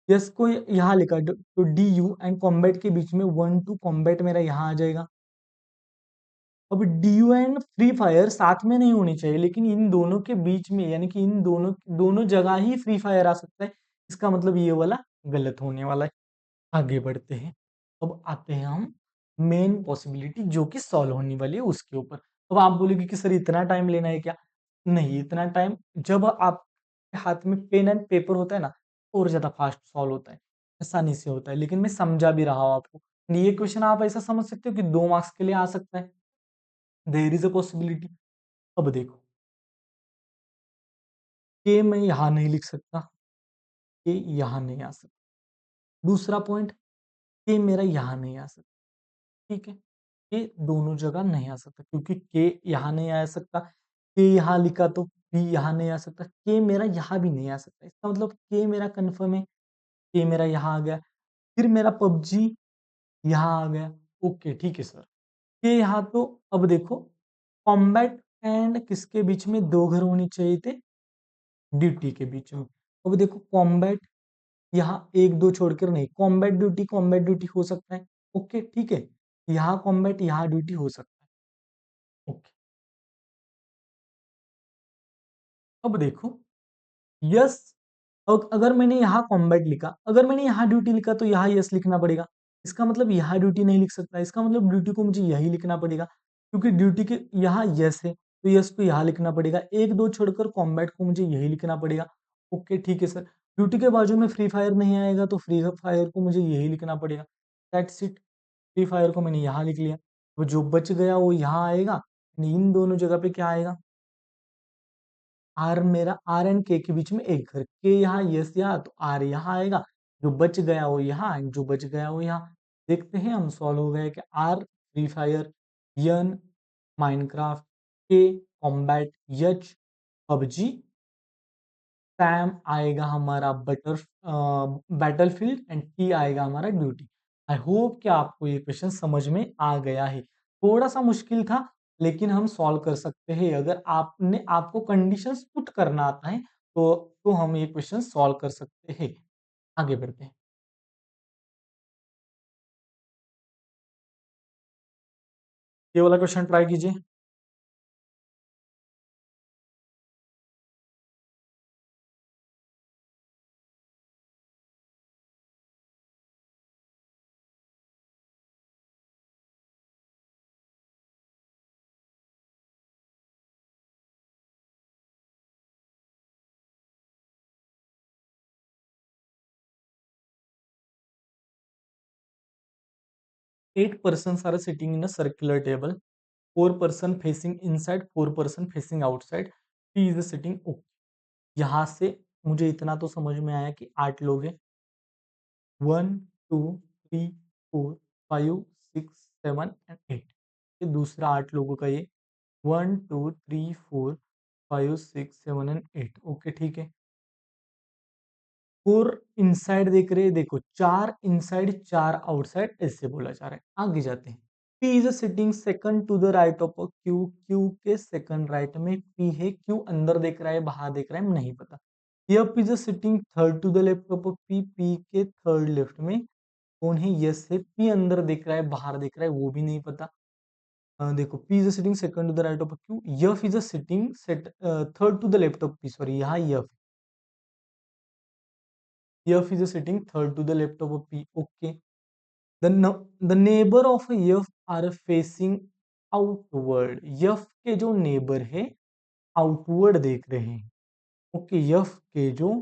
यस को यहाँ लिखा तो डी यू एंड कॉम्बैट के बीच में 1 2 कॉम्बैट मेरा यहाँ आ जाएगा। अब D you and Free fire साथ में नहीं होनी चाहिए, लेकिन इन दोनों के बीच में यानी कि इन दोनों दोनों जगह ही फ्री फायर आ सकता है, इसका मतलब ये वाला गलत होने वाला है। आगे बढ़ते हैं, अब आते हैं हम मेन पॉसिबिलिटी जो कि सॉल्व होने वाली है उसके ऊपर। अब आप बोलोगे कि सर इतना टाइम लेना है क्या, नहीं इतना टाइम, जब आपके हाथ में पेन एंड पेपर होता है ना और ज्यादा फास्ट सॉल्व होता है, आसानी से होता है। लेकिन मैं समझा भी रहा हूँ आपको, ये क्वेश्चन आप ऐसा समझ सकते हो कि 2 मार्क्स के लिए आ सकता है, देयर इज अ पॉसिबिलिटी। अब देखो के मैं यहाँ नहीं लिख सकता, के यहाँ नहीं आ सकता। दूसरा पॉइंट, के मेरा यहाँ नहीं आ सकता, ठीक है? के दोनों जगह नहीं आ सकता क्योंकि के यहाँ नहीं आ सकता, के यहाँ लिखा तो पी यहाँ नहीं आ सकता, के मेरा यहाँ भी नहीं आ सकता। इसका मतलब के मेरा कन्फर्म है, के मेरा यहाँ आ गया, फिर मेरा पबजी यहाँ आ गया। ओके, ठीक है सर। के यहाँ तो अब देखो, कॉम्बैट एंड किसके बीच में 2 घर होने चाहिए थे? ड्यूटी के बीच में। अब देखो कॉम्बैट यहाँ 1-2 छोड़कर नहीं, कॉम्बैट ड्यूटी हो सकता है। ओके, ठीक है। यहाँ कॉम्बैट, यहाँ ड्यूटी हो सकता है। ओके, अब देखो यस, अगर मैंने यहाँ कॉम्बैट लिखा, अगर मैंने यहाँ ड्यूटी लिखा तो यहाँ यस लिखना पड़ेगा। इसका मतलब यहाँ ड्यूटी नहीं लिख सकता, इसका मतलब ड्यूटी को मुझे यही लिखना पड़ेगा क्योंकि ड्यूटी के यहाँ यस है तो यस को यहाँ लिखना पड़ेगा। 1-2 छोड़कर कॉम्बैट को मुझे यही लिखना पड़ेगा। ओके, ठीक है सर। ड्यूटी के बाजू में फ्री फायर नहीं आएगा तो फ्री फायर को मुझे यही लिखना पड़ेगा। That's it. फ्री फायर को मैंने यहाँ लिख लिया, वो जो बच गया वो यहाँ आएगा। इन दोनों जगह पे क्या आएगा? आर, मेरा आर एंड के बीच में एक घर, के यहाँ यस यहाँ तो आर यहाँ आएगा, जो बच गया वो यहाँ, जो बच गया वो यहाँ। देखते हैं हम, सॉल्व हो गया कि R Free Fire, N Minecraft, K Combat, H PUBG, Sam आएगा हमारा बैटलफील्ड एंड टी आएगा हमारा ड्यूटी। आई होप कि आपको ये क्वेश्चन समझ में आ गया है। थोड़ा सा मुश्किल था लेकिन हम सॉल्व कर सकते हैं। अगर आपने आपको कंडीशंस पुट करना आता है तो हम ये क्वेश्चन सॉल्व कर सकते हैं। आगे बढ़ते हैं। ये वाला क्वेश्चन ट्राई कीजिए। 8 persons are sitting in a circular table. 4 person facing inside, 4 person facing outside. P is sitting. यहाँ से मुझे इतना तो समझ में आया कि 8 लोग हैं। 1, 2, 3, 4, 5, 6, 7 एंड 8। ये दूसरा 8 लोगों का ये 1, 2, 3, 4, 5, 6, 7 एंड 8। ओके, ठीक है। 4 इनसाइड देख रहे हैं, देखो 4 इनसाइड 4 आउटसाइड ऐसे बोला जा रहा है। आगे जाते हैं। P is sitting second to the right of Q। Q के सेकंड राइट में P है। Q अंदर देख रहा है बाहर देख रहा है नहीं पता। F is sitting third to the left of P। P के थर्ड लेफ्ट में कौन है? यस है। P अंदर देख रहा है बाहर देख रहा है वो भी नहीं पता। देखो P is sitting second to the right of Q। F is sitting third to the left of P। Sorry, यहाँ F, F is sitting third to the left of a P. Okay. The neighbor of F are facing outward. F के जो neighbour है outward देख रहे हैं। Okay, F के जो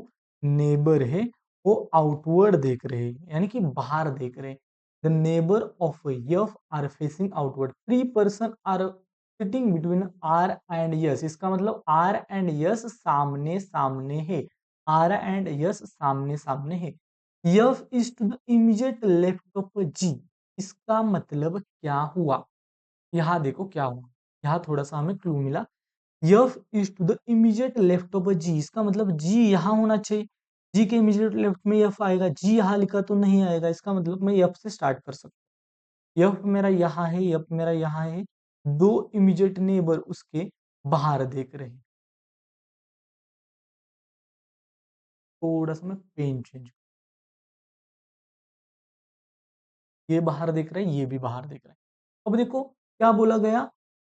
neighbour है वो आउटवर्ड देख रहे हैं यानी कि बाहर देख रहे हैं। The neighbour of F are facing outward. 3 person are sitting between R and S. इसका मतलब आर एंड यस सामने सामने है। आर एंड यस सामने सामने है। F is to the immediate left of G. इसका मतलब क्या हुआ? यहाँ देखो क्या हुआ, यहाँ थोड़ा सा हमें क्लू मिला। F is to the immediate left of G. इसका मतलब जी यहाँ होना चाहिए। जी के इमीडिएट लेफ्ट में F आएगा। जी यहाँ लिखा तो नहीं आएगा। इसका मतलब मैं F से स्टार्ट कर सकता हूँ। F मेरा यहाँ है, F मेरा यहाँ है। 2 इमीडिएट नेबर उसके बाहर देख रहे हैं। थोड़ा सा मैं पेन चेंज, ये बाहर देख रहा है, ये भी बाहर देख रहा है। अब देखो क्या बोला गया,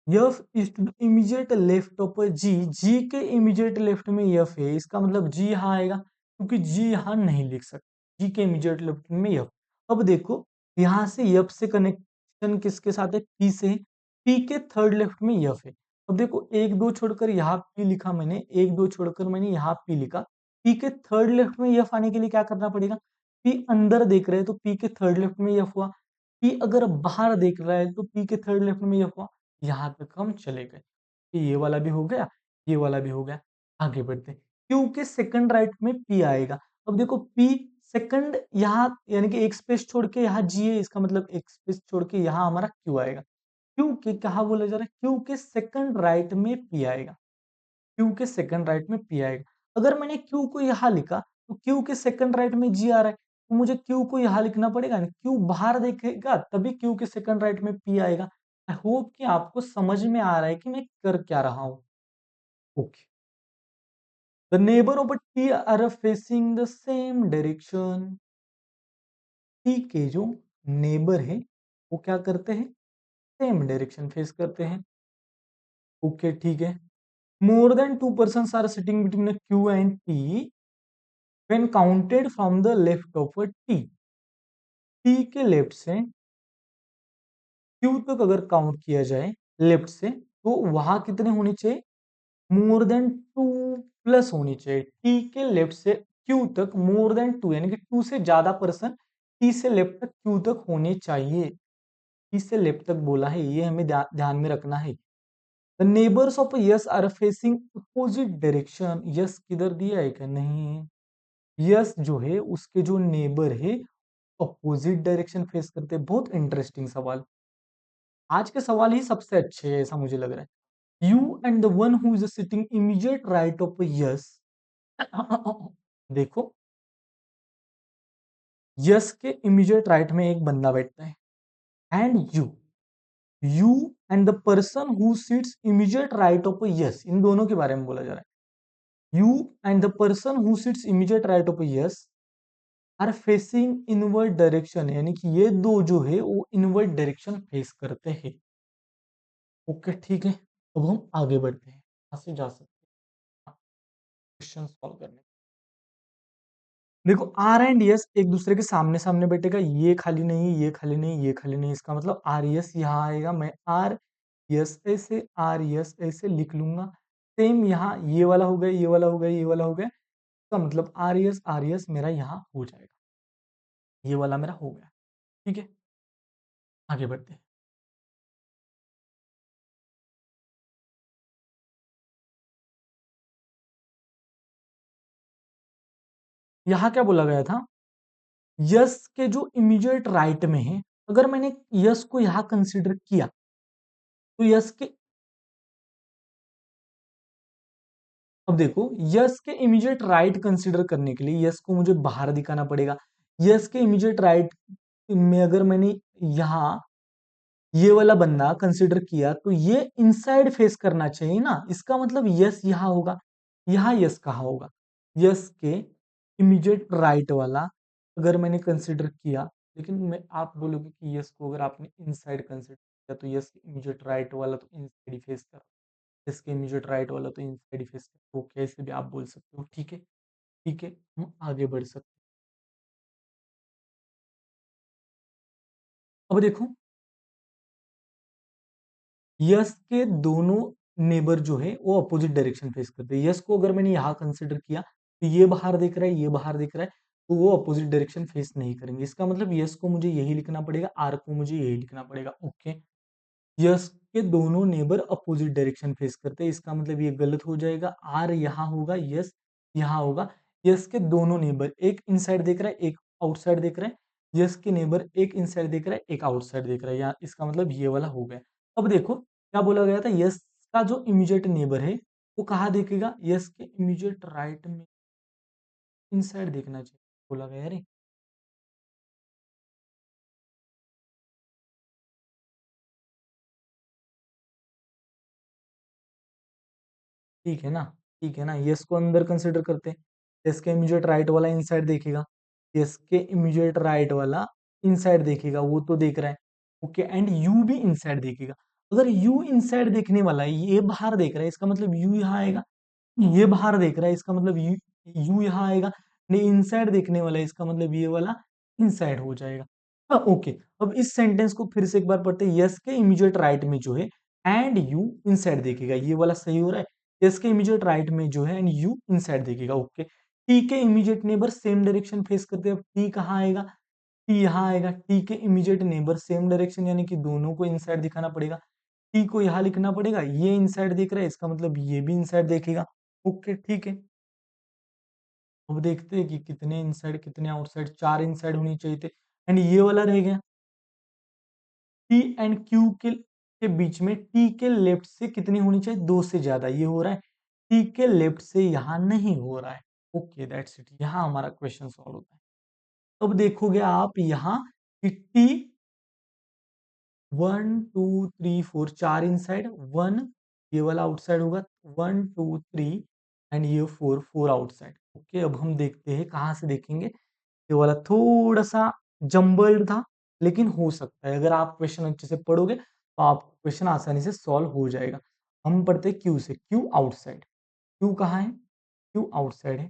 F is to the immediate left of G. G के इमीडिएट लेफ्ट में F है। इसका मतलब जी यहाँ आएगा क्योंकि जी यहाँ नहीं लिख सकते। जी के इमीडिएट लेफ्ट में F। अब देखो यहाँ से F से कनेक्शन किसके साथ है? P से। P के थर्ड लेफ्ट में F है। अब देखो 1-2 छोड़कर यहाँ P लिखा मैंने, 1-2 छोड़कर मैंने यहाँ P लिखा। P के थर्ड लेफ्ट में F आने के लिए क्या करना पड़ेगा? P अंदर देख रहे हैं तो P के थर्ड लेफ्ट में F हुआ। P अगर बाहर देख रहा है तो P के थर्ड लेफ्ट में F हुआ। यहाँ तक हम चले गए। ये वाला भी हो गया, ये वाला भी हो गया। आगे बढ़ते हैं। क्यू के सेकंड राइट में पी आएगा। अब देखो पी सेकंड यहाँ यानी कि एक स्पेस छोड़ के यहाँ जी है, इसका मतलब एक स्पेस छोड़ के यहाँ हमारा क्यू आएगा। क्यू के कहा बोला जा रहा है, क्यू के सेकंड राइट में पी आएगा। क्यू के सेकंड राइट में पी आएगा। अगर मैंने क्यू को यहाँ लिखा तो क्यू के सेकंड राइट में जी आ रहा है, तो मुझे क्यू को यहाँ लिखना पड़ेगा ना। क्यू बाहर देखेगा तभी क्यू के सेकंड राइट में पी आएगा। आई होप कि आपको समझ में आ रहा है कि मैं कर क्या रहा हूँ। Okay, the neighbour of T R facing the same direction. T के जो नेबर है वो क्या करते हैं, सेम डायरेक्शन फेस करते हैं। ओके ठीक है। More than two person are sitting between Q and T when counted from the left of T. T के लेफ्ट से क्यू तक अगर काउंट किया जाए लेफ्ट से, तो वहां कितने होने चाहिए, मोर देन टू प्लस होनी चाहिए। टी के लेफ्ट से क्यू तक मोर देन टू यानी कि टू से ज्यादा पर्सन टी से लेफ्ट तक क्यू तक होने चाहिए। टी से लेफ्ट तक बोला है, ये हमें ध्यान में रखना है। The neighbours of S are facing opposite direction. S किधर दिया है क्या, नहीं। यस जो है उसके जो नेबर है अपोजिट डायरेक्शन फेस करते हैं। बहुत इंटरेस्टिंग सवाल, आज के सवाल ही सबसे अच्छे है ऐसा मुझे लग रहा है। U and the one who is sitting immediate right of S. देखो, यस के इमीडिएट राइट में एक बंदा बैठता है, and U and the person who sits immediate right of S, इन दोनों के बारे में बोला जा रहा है। U and the person who sits immediate right of S are facing inward direction, यानी कि ये दो जो है वो इनवर्ड डायरेक्शन फेस करते हैं। ओके ठीक है, अब हम आगे बढ़ते हैं, यहाँ से जा सकते हैं क्वेश्चन सॉल्व करने। देखो आर एंड यस एक दूसरे के सामने सामने बैठेगा, ये खाली नहीं, ये खाली नहीं, ये खाली नहीं, इसका मतलब आर यस यहाँ आएगा। मैं आर यस ऐसे आर यस ऐसे लिख लूंगा। सेम यहाँ ये वाला हो गया, ये वाला हो गया, ये वाला हो गया, इसका मतलब आर यस मेरा यहाँ हो जाएगा। ये वाला मेरा हो गया, ठीक है। आगे बढ़ते हैं। यहाँ क्या बोला गया था, यस के जो इमीडिएट राइट में है, अगर मैंने यस को यहाँ कंसिडर किया तो यस के, अब देखो यस के इमीडिएट राइट कंसीडर करने के लिए यस को मुझे बाहर दिखाना पड़ेगा। यस के इमीडिएट राइट में अगर मैंने यहाँ ये वाला बंदा कंसीडर किया तो ये इनसाइड फेस करना चाहिए ना, इसका मतलब यस यहाँ होगा। यहाँ यस कहाँ होगा, यस के इमीडिएट राइट वाला अगर मैंने कंसीडर किया, लेकिन मैं आप बोलोगे कि यस को अगर आपने इनसाइड कंसीडर किया तो यस के इमीडिएट राइट वाला तो इनसाइड ही फेस कर, इसके इमीडिएट राइट वाला तो इनसाइड ही फेस कर, तो कैसे भी आप बोल सकते हो, ठीक है। ठीक है, हम आगे बढ़ सकते हैं। अब देखो, यस के दोनों नेबर जो है वो अपोजिट डायरेक्शन फेस करते हैं। यस को अगर मैंने यहाँ कंसिडर किया तो ये बाहर दिख रहा है, ये बाहर दिख रहा है, तो वो अपोजिट डायरेक्शन फेस नहीं करेंगे। इसका मतलब यस को मुझे यही लिखना पड़ेगा, आर को मुझे यही लिखना पड़ेगा। ओके, यस के दोनों नेबर अपोजिट डायरेक्शन फेस करते हैं, इसका मतलब ये गलत हो जाएगा। आर यहाँ होगा, यस यहाँ होगा। यस के दोनों नेबर, एक इनसाइड देख रहा है, एक आउटसाइड देख रहा है। यस के नेबर एक इनसाइड देख रहा है, एक आउटसाइड देख रहा है, यहाँ इसका मतलब ये वाला हो गया। अब देखो क्या बोला गया था, यस का जो इमीडिएट नेबर है वो कहाँ देखेगा, यस के इमीडिएट राइट में इनसाइड देखना चाहिए बोला गया। अरे ठीक है ना, ठीक है ना, यस को अंदर कंसिडर करते हैं। यस के इमीडिएट राइट वाला इनसाइड देखेगा, यस के इमीडिएट राइट वाला इनसाइड देखेगा, वो तो देख रहा है। ओके, एंड यू भी इनसाइड देखेगा। अगर यू इनसाइड देखने वाला है, ये बाहर देख रहा है, इसका मतलब यू यहाँ आएगा। ये बाहर देख रहा है, इसका मतलब यू यू यहाँ आएगा। नहीं, इनसाइड देखने वाला है, इसका मतलब ये वाला इनसाइड हो जाएगा। हाँ ओके, अब इस सेंटेंस को फिर से एक बार पढ़ते हैं। यस के इमीडिएट राइट में जो है एंड यू इनसाइड देखेगा, ये वाला सही हो रहा है। यस के इमीडिएट राइट में जो है एंड यू इनसाइड देखेगा। ओके, टी के immediate neighbour same direction face करते हैं। अब टी कहाँ आएगा, टी यहाँ आएगा। टी के इमीडिएट नेबर सेम डायरेक्शन यानी कि दोनों को इनसाइड दिखाना पड़ेगा। टी को यहाँ लिखना पड़ेगा, ये इनसाइड देख रहा है, इसका मतलब ये भी इनसाइड देखेगा। ओके ठीक है, अब देखते हैं कि कितने इनसाइड कितने आउटसाइड, 4 इनसाइड होनी चाहिए थे एंड ये वाला रह गया। टी एंड क्यू के बीच में टी के लेफ्ट से कितनी होनी चाहिए? 2 से ज़्यादा, ये हो रहा है। टी के लेफ्ट से यहाँ नहीं हो रहा है। ओके दैट्स इट, यहाँ हमारा क्वेश्चन सॉल्व होता है। अब देखोगे आप यहाँ कि टी 1 2 3 4 4 इनसाइड, 1 ये वाला आउटसाइड होगा, 1 2 3 एंड ये 4 4 आउटसाइड। ओके अब हम देखते हैं कहाँ से देखेंगे। ये वाला थोड़ा-सा जम्बल्ड था, लेकिन हो सकता है अगर आप क्वेश्चन अच्छे से पढ़ोगे तो आपको क्वेश्चन आसानी से सॉल्व हो जाएगा। हम पढ़ते हैं क्यू से, क्यू आउटसाइड। क्यू कहाँ है? क्यू आउटसाइड है।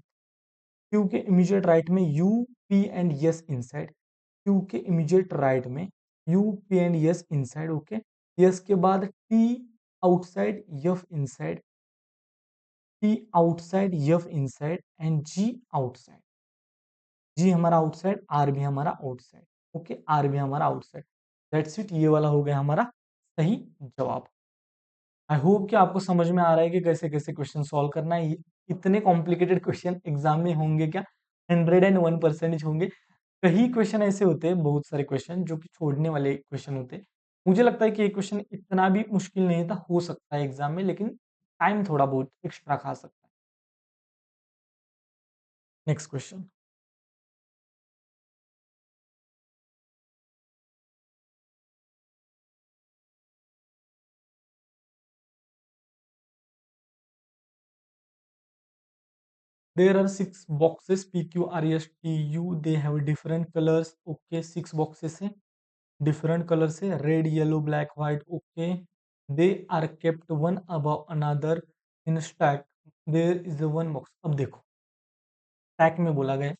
क्यू के इमीडिएट राइट में U, P and S inside. Q के इमीडिएट राइट में U, P and S inside. Okay S के बाद T outside, F inside, T outside, F inside and G outside. G हमारा outside, are भी हमारा outside. Okay are भी हमारा outside. That's it, ये वाला हो गया हमारा सही जवाब। आई होप कि आपको समझ में आ रहा है कि कैसे कैसे क्वेश्चन सॉल्व करना है। इतने कॉम्प्लिकेटेड क्वेश्चन एग्जाम में होंगे क्या? 101% होंगे। कई क्वेश्चन ऐसे होते हैं, बहुत सारे क्वेश्चन जो कि छोड़ने वाले क्वेश्चन होते हैं। मुझे लगता है कि ये क्वेश्चन इतना भी मुश्किल नहीं था, हो सकता है एग्जाम में, लेकिन टाइम थोड़ा बहुत एक्स्ट्रा खा सकता है। Next question. There are 6 boxes P, Q, R, S, T, U. They have different colors. Okay, 6 boxes हैं, different colors है, red, yellow, black, white. Okay, they are kept one above another in stack. There is a one box. अब देखो, stack में बोला गया है,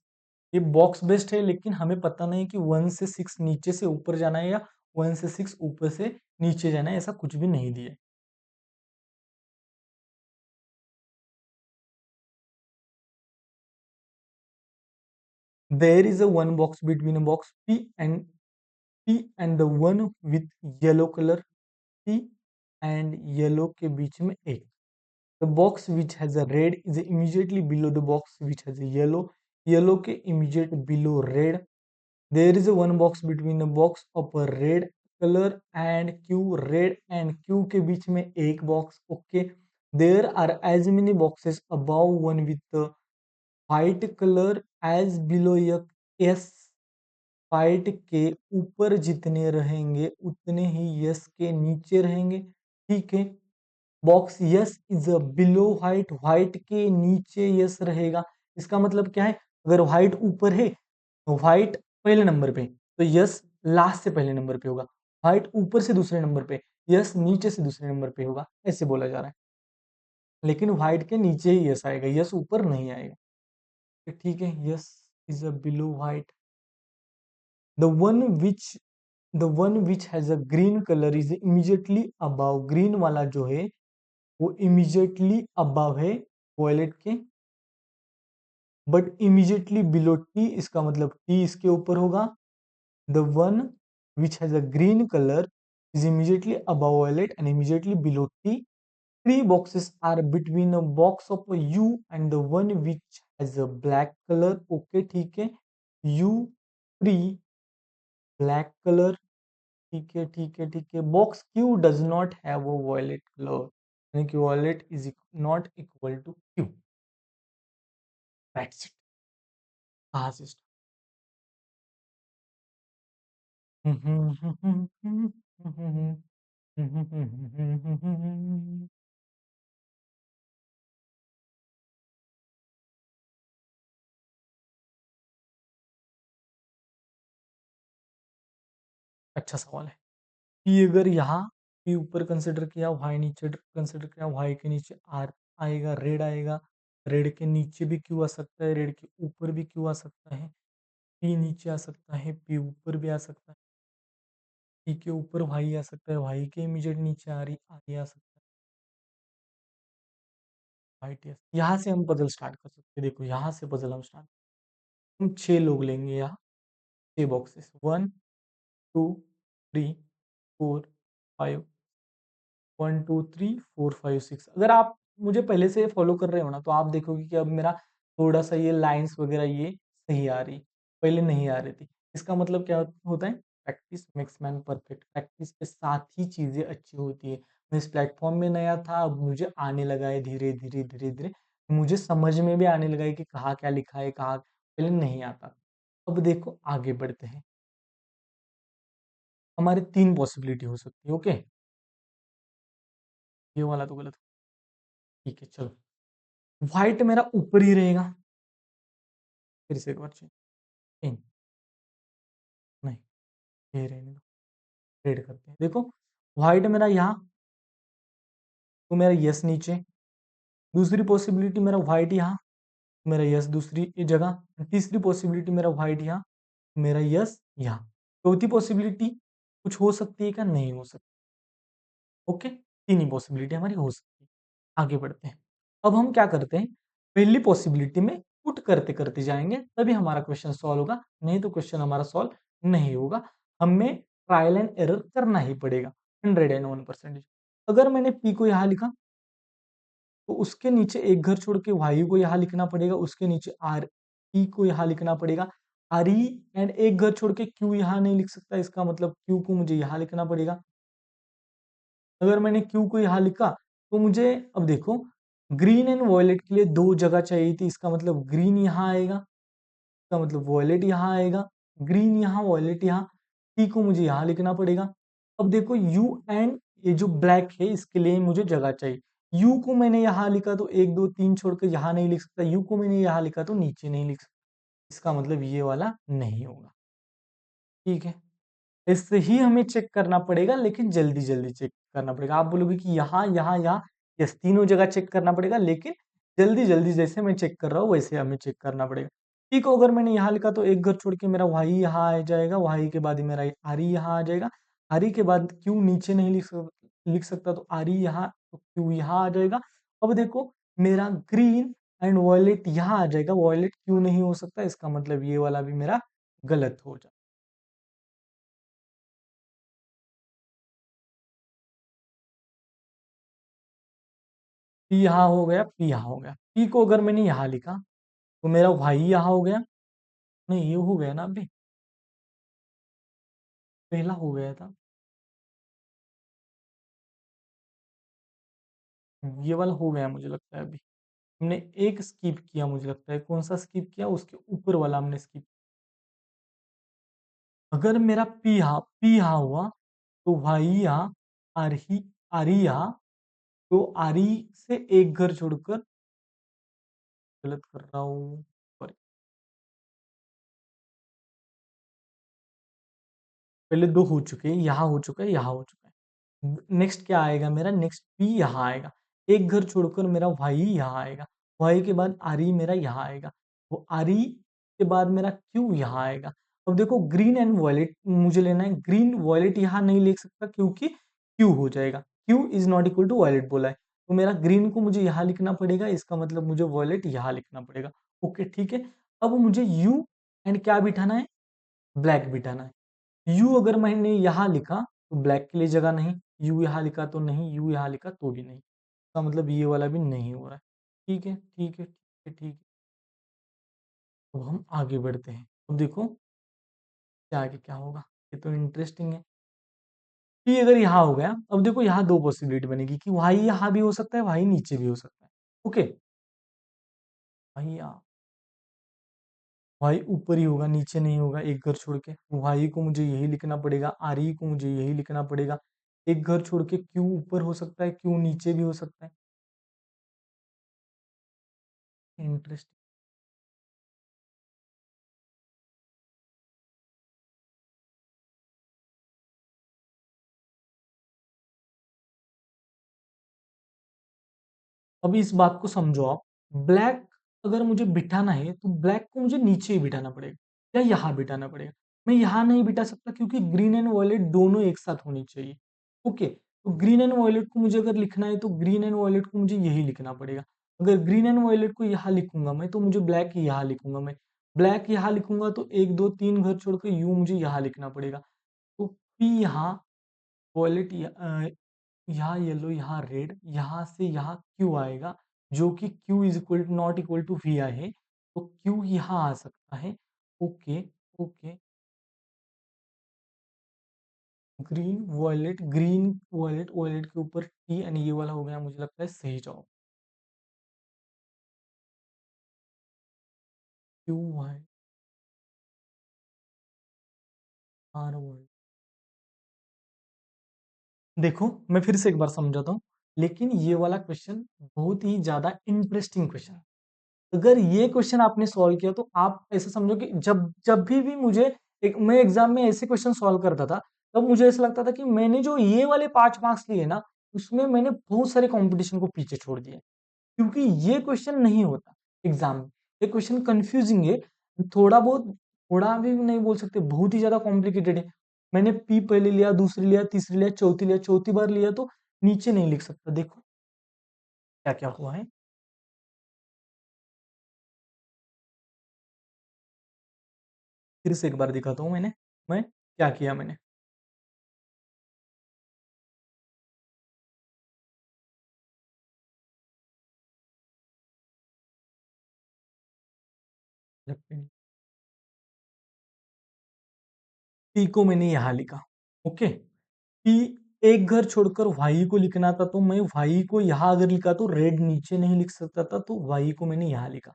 ये box based है, लेकिन हमें पता नहीं कि 1 से 6 नीचे से ऊपर जाना है या 1 से 6 ऊपर से नीचे जाना है, ऐसा कुछ भी नहीं दिया है। There is a one box between a box P and the one with yellow color P and yellow के बीच में एक। The box which has a red is immediately below the box which has a yellow. Yellow के immediate below red. There is a one box between the box of a red color and Q. Red and Q के बीच में एक box. Okay. There are as many boxes above one with the white color as below a S. Fight के ऊपर जितने रहेंगे उतने ही yes के नीचे रहेंगे। ठीक है, box yes is below white, white के नीचे यस रहेगा। इसका मतलब क्या है? अगर व्हाइट ऊपर है तो व्हाइट पहले नंबर पे, तो यस लास्ट से पहले नंबर पे होगा। व्हाइट ऊपर से दूसरे नंबर पे, यस नीचे से दूसरे नंबर पे होगा, ऐसे बोला जा रहा है। लेकिन व्हाइट के नीचे ही यस आएगा, यस ऊपर नहीं आएगा। तो ठीक है, yes is below white. The one which the one which has a green color is immediately above. Green वाला जो है वो immediately above है वॉयलेट के, बट immediately below T, इसका मतलब T इसके ऊपर होगा। The one which has a green color is immediately above violet and immediately below T. Three boxes are between a box of a U and the one which has a black color. Okay, ठीक है, U, three, black color। ठीक है, ठीक है, ठीक है। Box Q does not have a violet colour, यानी कि violet is not equal to Q. That's it. कहाँ से start? अच्छा सवाल है। पी अगर यहाँ पी ऊपर कंसिडर किया, वाई नीचे कंसिडर किया, वाई के नीचे आर आएगा, रेड आएगा, रेड के नीचे भी क्यू आ सकता है, रेड के ऊपर भी क्यू आ सकता है, पी नीचे आ सकता है, पी ऊपर भी आ सकता है, पी के ऊपर वाई आ सकता है, वाई के इमीडिएट नीचे आर आ सकता है, वाई टी यहाँ से हम पजल स्टार्ट कर सकते हैं। देखो यहाँ से पजल हम स्टार्ट, हम 6 लोग लेंगे यहाँ, 6 बॉक्सेस, 1 2 3 4 5, 1 2 3 4 5 6। अगर आप मुझे पहले से फॉलो कर रहे हो ना, तो आप देखोगे कि अब मेरा थोड़ा-सा ये लाइन्स वगैरह ये सही आ रही, पहले नहीं आ रही थी। इसका मतलब क्या होता है? Practice makes man perfect. Practice के साथ ही चीज़ें अच्छी होती है। मैं इस प्लेटफ़ॉर्म में नया था, अब मुझे आने लगा है धीरे-धीरे, धीरे-धीरे। मुझे समझ में भी आने लगा है कि कहाँ क्या लिखा है, कहाँ पहले नहीं आता। अब देखो आगे बढ़ते हैं। हमारे 3 पॉसिबिलिटी हो सकती है, ओके? ये वाला तो गलत ठीक है, चलो। व्हाइट मेरा ऊपर ही रहेगा। फिर से एक बार चेक नहीं, नहीं, ये रहने दो, रेड करते हैं। देखो, व्हाइट मेरा यहाँ, तो मेरा यस नीचे। दूसरी पॉसिबिलिटी मेरा व्हाइट यहाँ, मेरा यस दूसरी जगह। तीसरी पॉसिबिलिटी मेरा व्हाइट यहाँ, मेरा यस यहाँ। चौथी पॉसिबिलिटी कुछ हो सकती है क्या? नहीं हो सकती। ओके, तीन ही पॉसिबिलिटी हमारी हो सकती है। आगे बढ़ते हैं। अब हम क्या करते हैं, पहली पॉसिबिलिटी में पुट करते करते जाएंगे, तभी हमारा क्वेश्चन सॉल्व होगा, नहीं तो क्वेश्चन हमारा सॉल्व नहीं होगा। हमें ट्रायल एंड एरर करना ही पड़ेगा 101%। अगर मैंने पी को यहाँ लिखा, तो उसके नीचे एक घर छोड़ के वायु को यहाँ लिखना पड़ेगा, उसके नीचे आर ई को यहाँ लिखना पड़ेगा। आर ई एंड एक घर छोड़ के क्यू यहाँ नहीं लिख सकता, इसका मतलब क्यू को मुझे यहाँ लिखना पड़ेगा। अगर मैंने क्यू को यहाँ लिखा, तो मुझे अब देखो, ग्रीन एंड वॉयलेट के लिए दो जगह चाहिए थी, इसका मतलब ग्रीन यहाँ आएगा, इसका मतलब वॉयलेट यहाँ आएगा, ग्रीन यहाँ वॉयलेट यहाँ, टी को मुझे यहाँ लिखना पड़ेगा। अब देखो यू एंड ये जो ब्लैक है इसके लिए मुझे जगह चाहिए। यू को मैंने यहाँ लिखा तो एक दो तीन छोड़कर यहाँ नहीं लिख सकता, यू को मैंने यहाँ लिखा तो नीचे नहीं लिख सकता, इसका मतलब ये वाला नहीं होगा। ठीक है, इससे ही हमें चेक करना पड़ेगा, लेकिन जल्दी-जल्दी चेक करना पड़ेगा। आप बोलोगे कि यहाँ, यहाँ, यहाँ, यस तीनों जगह चेक करना पड़ेगा, लेकिन जल्दी-जल्दी जैसे मैं चेक कर रहा हूँ वैसे हमें चेक करना पड़ेगा। पी को अगर मैंने यहाँ लिखा तो एक घर छोड़ के मेरा वाई यहाँ आ जाएगा, वाई के बाद ही मेरा आर ई यहाँ आ जाएगा, आर ई के बाद क्यू नीचे नहीं लिख सकता तो आर ई यहाँ, तो क्यू यहाँ आ जाएगा। अब देखो मेरा ग्रीन एंड वॉयलेट यहाँ आ जाएगा, वॉयलेट क्यू नहीं हो सकता, इसका मतलब ये वाला भी मेरा गलत हो जाए। पी यहाँ हो गया, पी यहाँ हो गया। पी को अगर मैंने यहाँ लिखा, तो मेरा वाई यहाँ हो गया। नहीं, ये हो गया ना अभी, पहला हो गया था। ये वाला हो गया मुझे लगता है अभी। हमने एक स्किप किया मुझे लगता है, कौन-सा स्किप किया? उसके ऊपर वाला हमने स्किप। अगर मेरा पी यहाँ हुआ, तो वाई यहाँ, आर ई यहाँ, तो आर ई से एक घर छोड़कर गलत कर रहा हूँ, सॉरी। पहले 2 हो चुके हैं, यहाँ हो चुका है, यहाँ हो चुका है। नेक्स्ट क्या आएगा मेरा? नेक्स्ट पी यहाँ आएगा। एक घर छोड़कर मेरा वाई यहाँ आएगा। वाई के बाद आर ई मेरा यहाँ आएगा। वो आर ई के बाद मेरा क्यू यहाँ आएगा। अब देखो ग्रीन एंड वॉयलेट मुझे लेना है। ग्रीन वॉयलेट यहाँ नहीं लिख सकता क्योंकि क्यू हो जाएगा। Q is not equal to violet बोला है। तो मेरा ग्रीन को मुझे यहाँ लिखना पड़ेगा, इसका मतलब मुझे वॉयलेट यहाँ लिखना पड़ेगा। ओके, ठीक है। अब मुझे यू एंड क्या बिठाना है? ब्लैक बिठाना है। यू अगर मैंने यहाँ लिखा तो ब्लैक के लिए जगह नहीं, यू यहाँ लिखा तो नहीं, यू यहाँ लिखा तो भी नहीं। इसका मतलब ये वाला भी नहीं हो रहा है। ठीक है, ठीक है, ठीक है, ठीक है। अब हम आगे बढ़ते हैं। अब देखो क्या आगे क्या होगा? ये तो इंटरेस्टिंग है। ये अगर यहाँ हो गया, अब देखो यहाँ 2 पॉसिबिलिटी बनेगी कि वाई यहाँ भी हो सकता है, वाई नीचे भी हो सकता है। ओके, वाई यहाँ, वाई ऊपर ही होगा, नीचे नहीं होगा एक घर छोड़ के। वाई को मुझे यही लिखना पड़ेगा, आर ई को मुझे यही लिखना पड़ेगा। एक घर छोड़ के क्यू ऊपर हो सकता है, क्यू नीचे भी हो सकता है। इंटरेस्ट अब इस बात को समझो आप, ब्लैक अगर मुझे बिठाना है तो ब्लैक को मुझे नीचे ही बिठाना पड़ेगा या यहाँ बिठाना पड़ेगा। मैं यहाँ नहीं बिठा सकता क्योंकि ग्रीन एंड वॉयलेट दोनों एक साथ होनी चाहिए। ओके, तो ग्रीन एंड वॉयलेट को मुझे अगर लिखना है तो ग्रीन एंड वॉयलेट को मुझे यही लिखना पड़ेगा। अगर ग्रीन एंड वॉयलेट को यहाँ लिखूंगा मैं तो मुझे ब्लैक यहाँ लिखूंगा मैं। ब्लैक यहाँ लिखूंगा तो एक दो तीन घर छोड़कर यू मुझे यहाँ लिखना पड़ेगा। तो पी यहाँ, वॉयलेट यहाँ येलो, यहाँ रेड, यहाँ से यहाँ क्यू आएगा, जो कि Q is equal not equal to V I है। तो क्यू यहाँ आ सकता है। Okay, okay. Green, violet, violet के ऊपर टी एंड ये वाला हो गया मुझे लगता है सही जवाब। Q Y R word. देखो, मैं फिर से एक बार समझाता हूँ, लेकिन ये वाला क्वेश्चन बहुत ही ज़्यादा इंटरेस्टिंग क्वेश्चन है। अगर ये क्वेश्चन आपने सॉल्व किया तो आप ऐसा समझो कि जब जब भी मुझे मैं एग्जाम में ऐसे क्वेश्चन सॉल्व करता था, तब मुझे ऐसा लगता था कि मैंने जो ये वाले 5 मार्क्स लिए ना, उसमें मैंने बहुत सारे कॉम्पिटिशन को पीछे छोड़ दिया। क्योंकि ये क्वेश्चन नहीं होता एग्जाम में। ये क्वेश्चन कंफ्यूजिंग है, थोड़ा बहुत, थोड़ा भी नहीं बोल सकते, बहुत ही ज़्यादा कॉम्प्लिकेटेड है। मैंने पी पहले लिया, दूसरी लिया, तीसरी लिया, चौथी बार लिया तो नीचे नहीं लिख सकता। देखो क्या-क्या हुआ है। फिर से एक बार दिखाता हूँ मैं क्या किया मैंने। पी को मैंने यहाँ लिखा, ओके। पी, एक घर छोड़कर वाई को लिखना था तो मैं वाई को यहाँ अगर लिखा तो रेड नीचे नहीं लिख सकता था, तो वाई को मैंने यहाँ लिखा।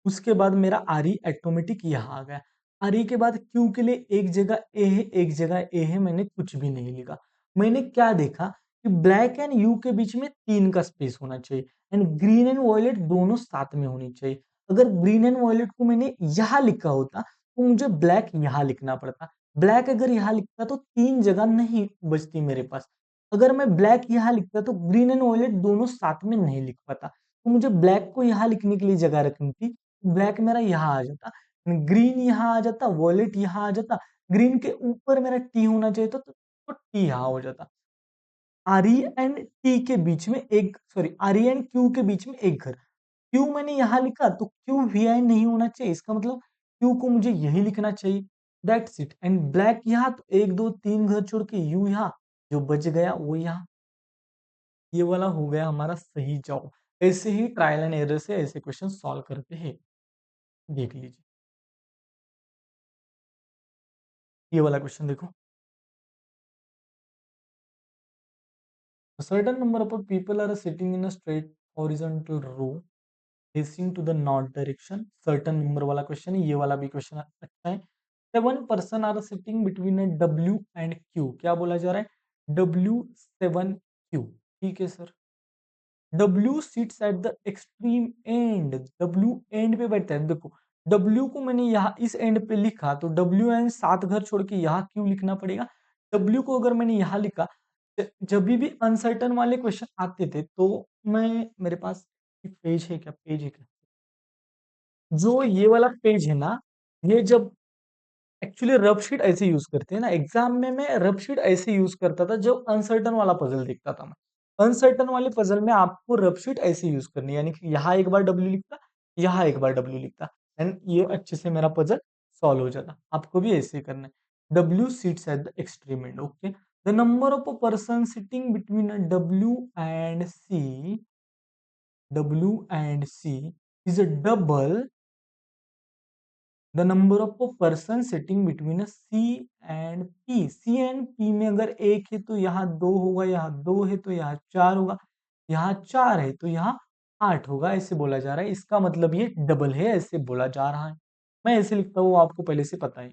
उसके बाद मेरा आर ई ऑटोमेटिक यहाँ आ गया। आर ई के बाद क्यू के लिए एक जगह ए है, एक जगह ए है, मैंने कुछ भी नहीं लिखा। मैंने क्या देखा कि ब्लैक एंड यू के बीच में 3 का स्पेस होना चाहिए एंड ग्रीन एंड वॉयलेट दोनों साथ में होनी चाहिए। अगर ग्रीन एंड वॉयलेट को मैंने यहाँ लिखा होता तो मुझे ब्लैक यहाँ लिखना पड़ता। ब्लैक अगर यहाँ लिखता तो 3 जगह नहीं बचती मेरे पास। अगर मैं ब्लैक यहाँ लिखता तो ग्रीन एंड वॉयलेट दोनों साथ में नहीं लिख पाता। तो मुझे ब्लैक को यहाँ लिखने के लिए जगह रखनी थी। ब्लैक मेरा यहाँ आ जाता, ग्रीन यहाँ आ जाता, वॉयलेट यहाँ आ जाता, ग्रीन के ऊपर मेरा टी होना चाहिए था तो टी यहाँ हो जाता। आर ई एंड टी के बीच में एक, sorry, R E and Q के बीच में एक घर। क्यू मैंने यहाँ लिखा तो क्यू वी आई नहीं होना चाहिए, इसका मतलब क्यू को मुझे यही लिखना चाहिए। That's it. एंड ब्लैक यहाँ तो 1 2 3 घर छोड़ के यू यहाँ, जो बच गया वो यहाँ। ये वाला हो गया हमारा सही जवाब। ऐसे ही ट्रायल एंड एरर से ऐसे क्वेश्चन सॉल्व करते हैं। देख लीजिए ये वाला क्वेश्चन देखो। A certain number of people are sitting in a straight horizontal row facing to the north direction. Certain number वाला क्वेश्चन है, ये वाला भी क्वेश्चन अच्छा है। 7 person are sitting between a W and Q. क्या बोला जा रहा है? W7Q। ठीक है sir. W sits at the extreme end. W and पे बैठता है। देखो W को मैंने यहाँ इस एंड पे लिखा तो W एंड 7 घर छोड़ के यहाँ क्यों लिखना पड़ेगा? W को अगर मैंने यहाँ लिखा, जब भी अनसर्टन वाले क्वेश्चन आते थे तो मैं, मेरे पास एक पेज है क्या, पेज है क्या, जो ये वाला पेज है ना, ये जब एक्चुअली रफ शीट ऐसे यूज करते हैं ना एग्जाम में, मैं रफ शीट ऐसे यूज करता था जब अनसर्टन वाला पजल देखता था मैं। अनसर्टन वाले पजल में आपको रफ शीट ऐसे यूज करनी है, यानी कि यहाँ एक बार डब्ल्यू लिखता, यहाँ एक बार डब्ल्यू लिखता, एंड ये अच्छे से मेरा पजल सॉल्व हो जाता। आपको भी ऐसे ही करना है। W sits at the extreme end, okay. The number of a person sitting between W and C is a double the number of person sitting between C and P. C and P में अगर एक है तो यहाँ दो होगा, यहाँ दो है तो यहाँ चार होगा, यहाँ चार है तो यहाँ आठ होगा, ऐसे बोला जा रहा है। इसका मतलब ये डबल है, ऐसे बोला जा रहा है। मैं ऐसे लिखता हूँ, आपको पहले से पता है।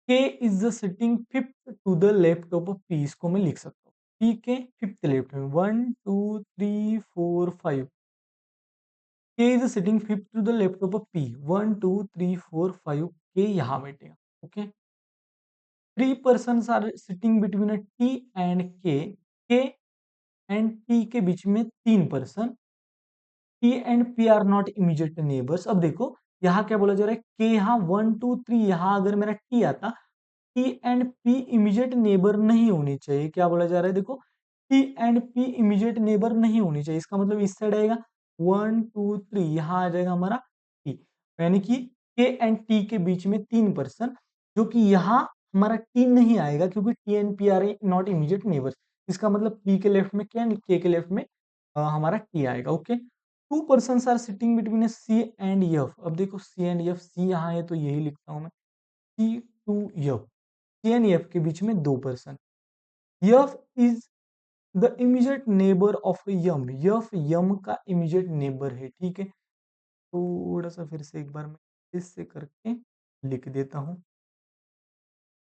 K is the sitting fifth to the left of P, इसको मैं लिख सकता हूँ। पी के फिफ्थ लेफ्ट में 1 2 3 4 5, K is sitting fifth to the left of a P. 1 2 3 4 5 K यहाँ बैठेगा, okay. 3 persons are sitting between a T and K. K and T के बीच में 3 person. T and P are not immediate neighbors। अब देखो यहाँ क्या बोला जा रहा है, K यहाँ 1 2 3, यहाँ अगर मेरा T आता, T and P immediate neighbour नहीं होनी चाहिए। क्या बोला जा रहा है, देखो T and P immediate neighbour नहीं होनी चाहिए, इसका मतलब इस साइड आएगा 1 2 3, यहाँ आ जाएगा हमारा T, यानी कि K एंड T के बीच में 3 पर्सन, जो कि यहाँ हमारा T नहीं आएगा क्योंकि T and P are not immediate neighbours. इसका मतलब P के लेफ्ट में क्या, K के लेफ्ट में हमारा टी आएगा। Okay, two person are sitting between C and F. अब देखो सी एंड एफ, सी यहाँ है तो यही लिखता हूँ मैं, C to F, C and F के बीच में दो person. F is the immediate neighbour of M, F M का इमीडिएट नेबर है। ठीक है, थोड़ा सा फिर से एक बार मैं इससे करके लिख देता हूँ।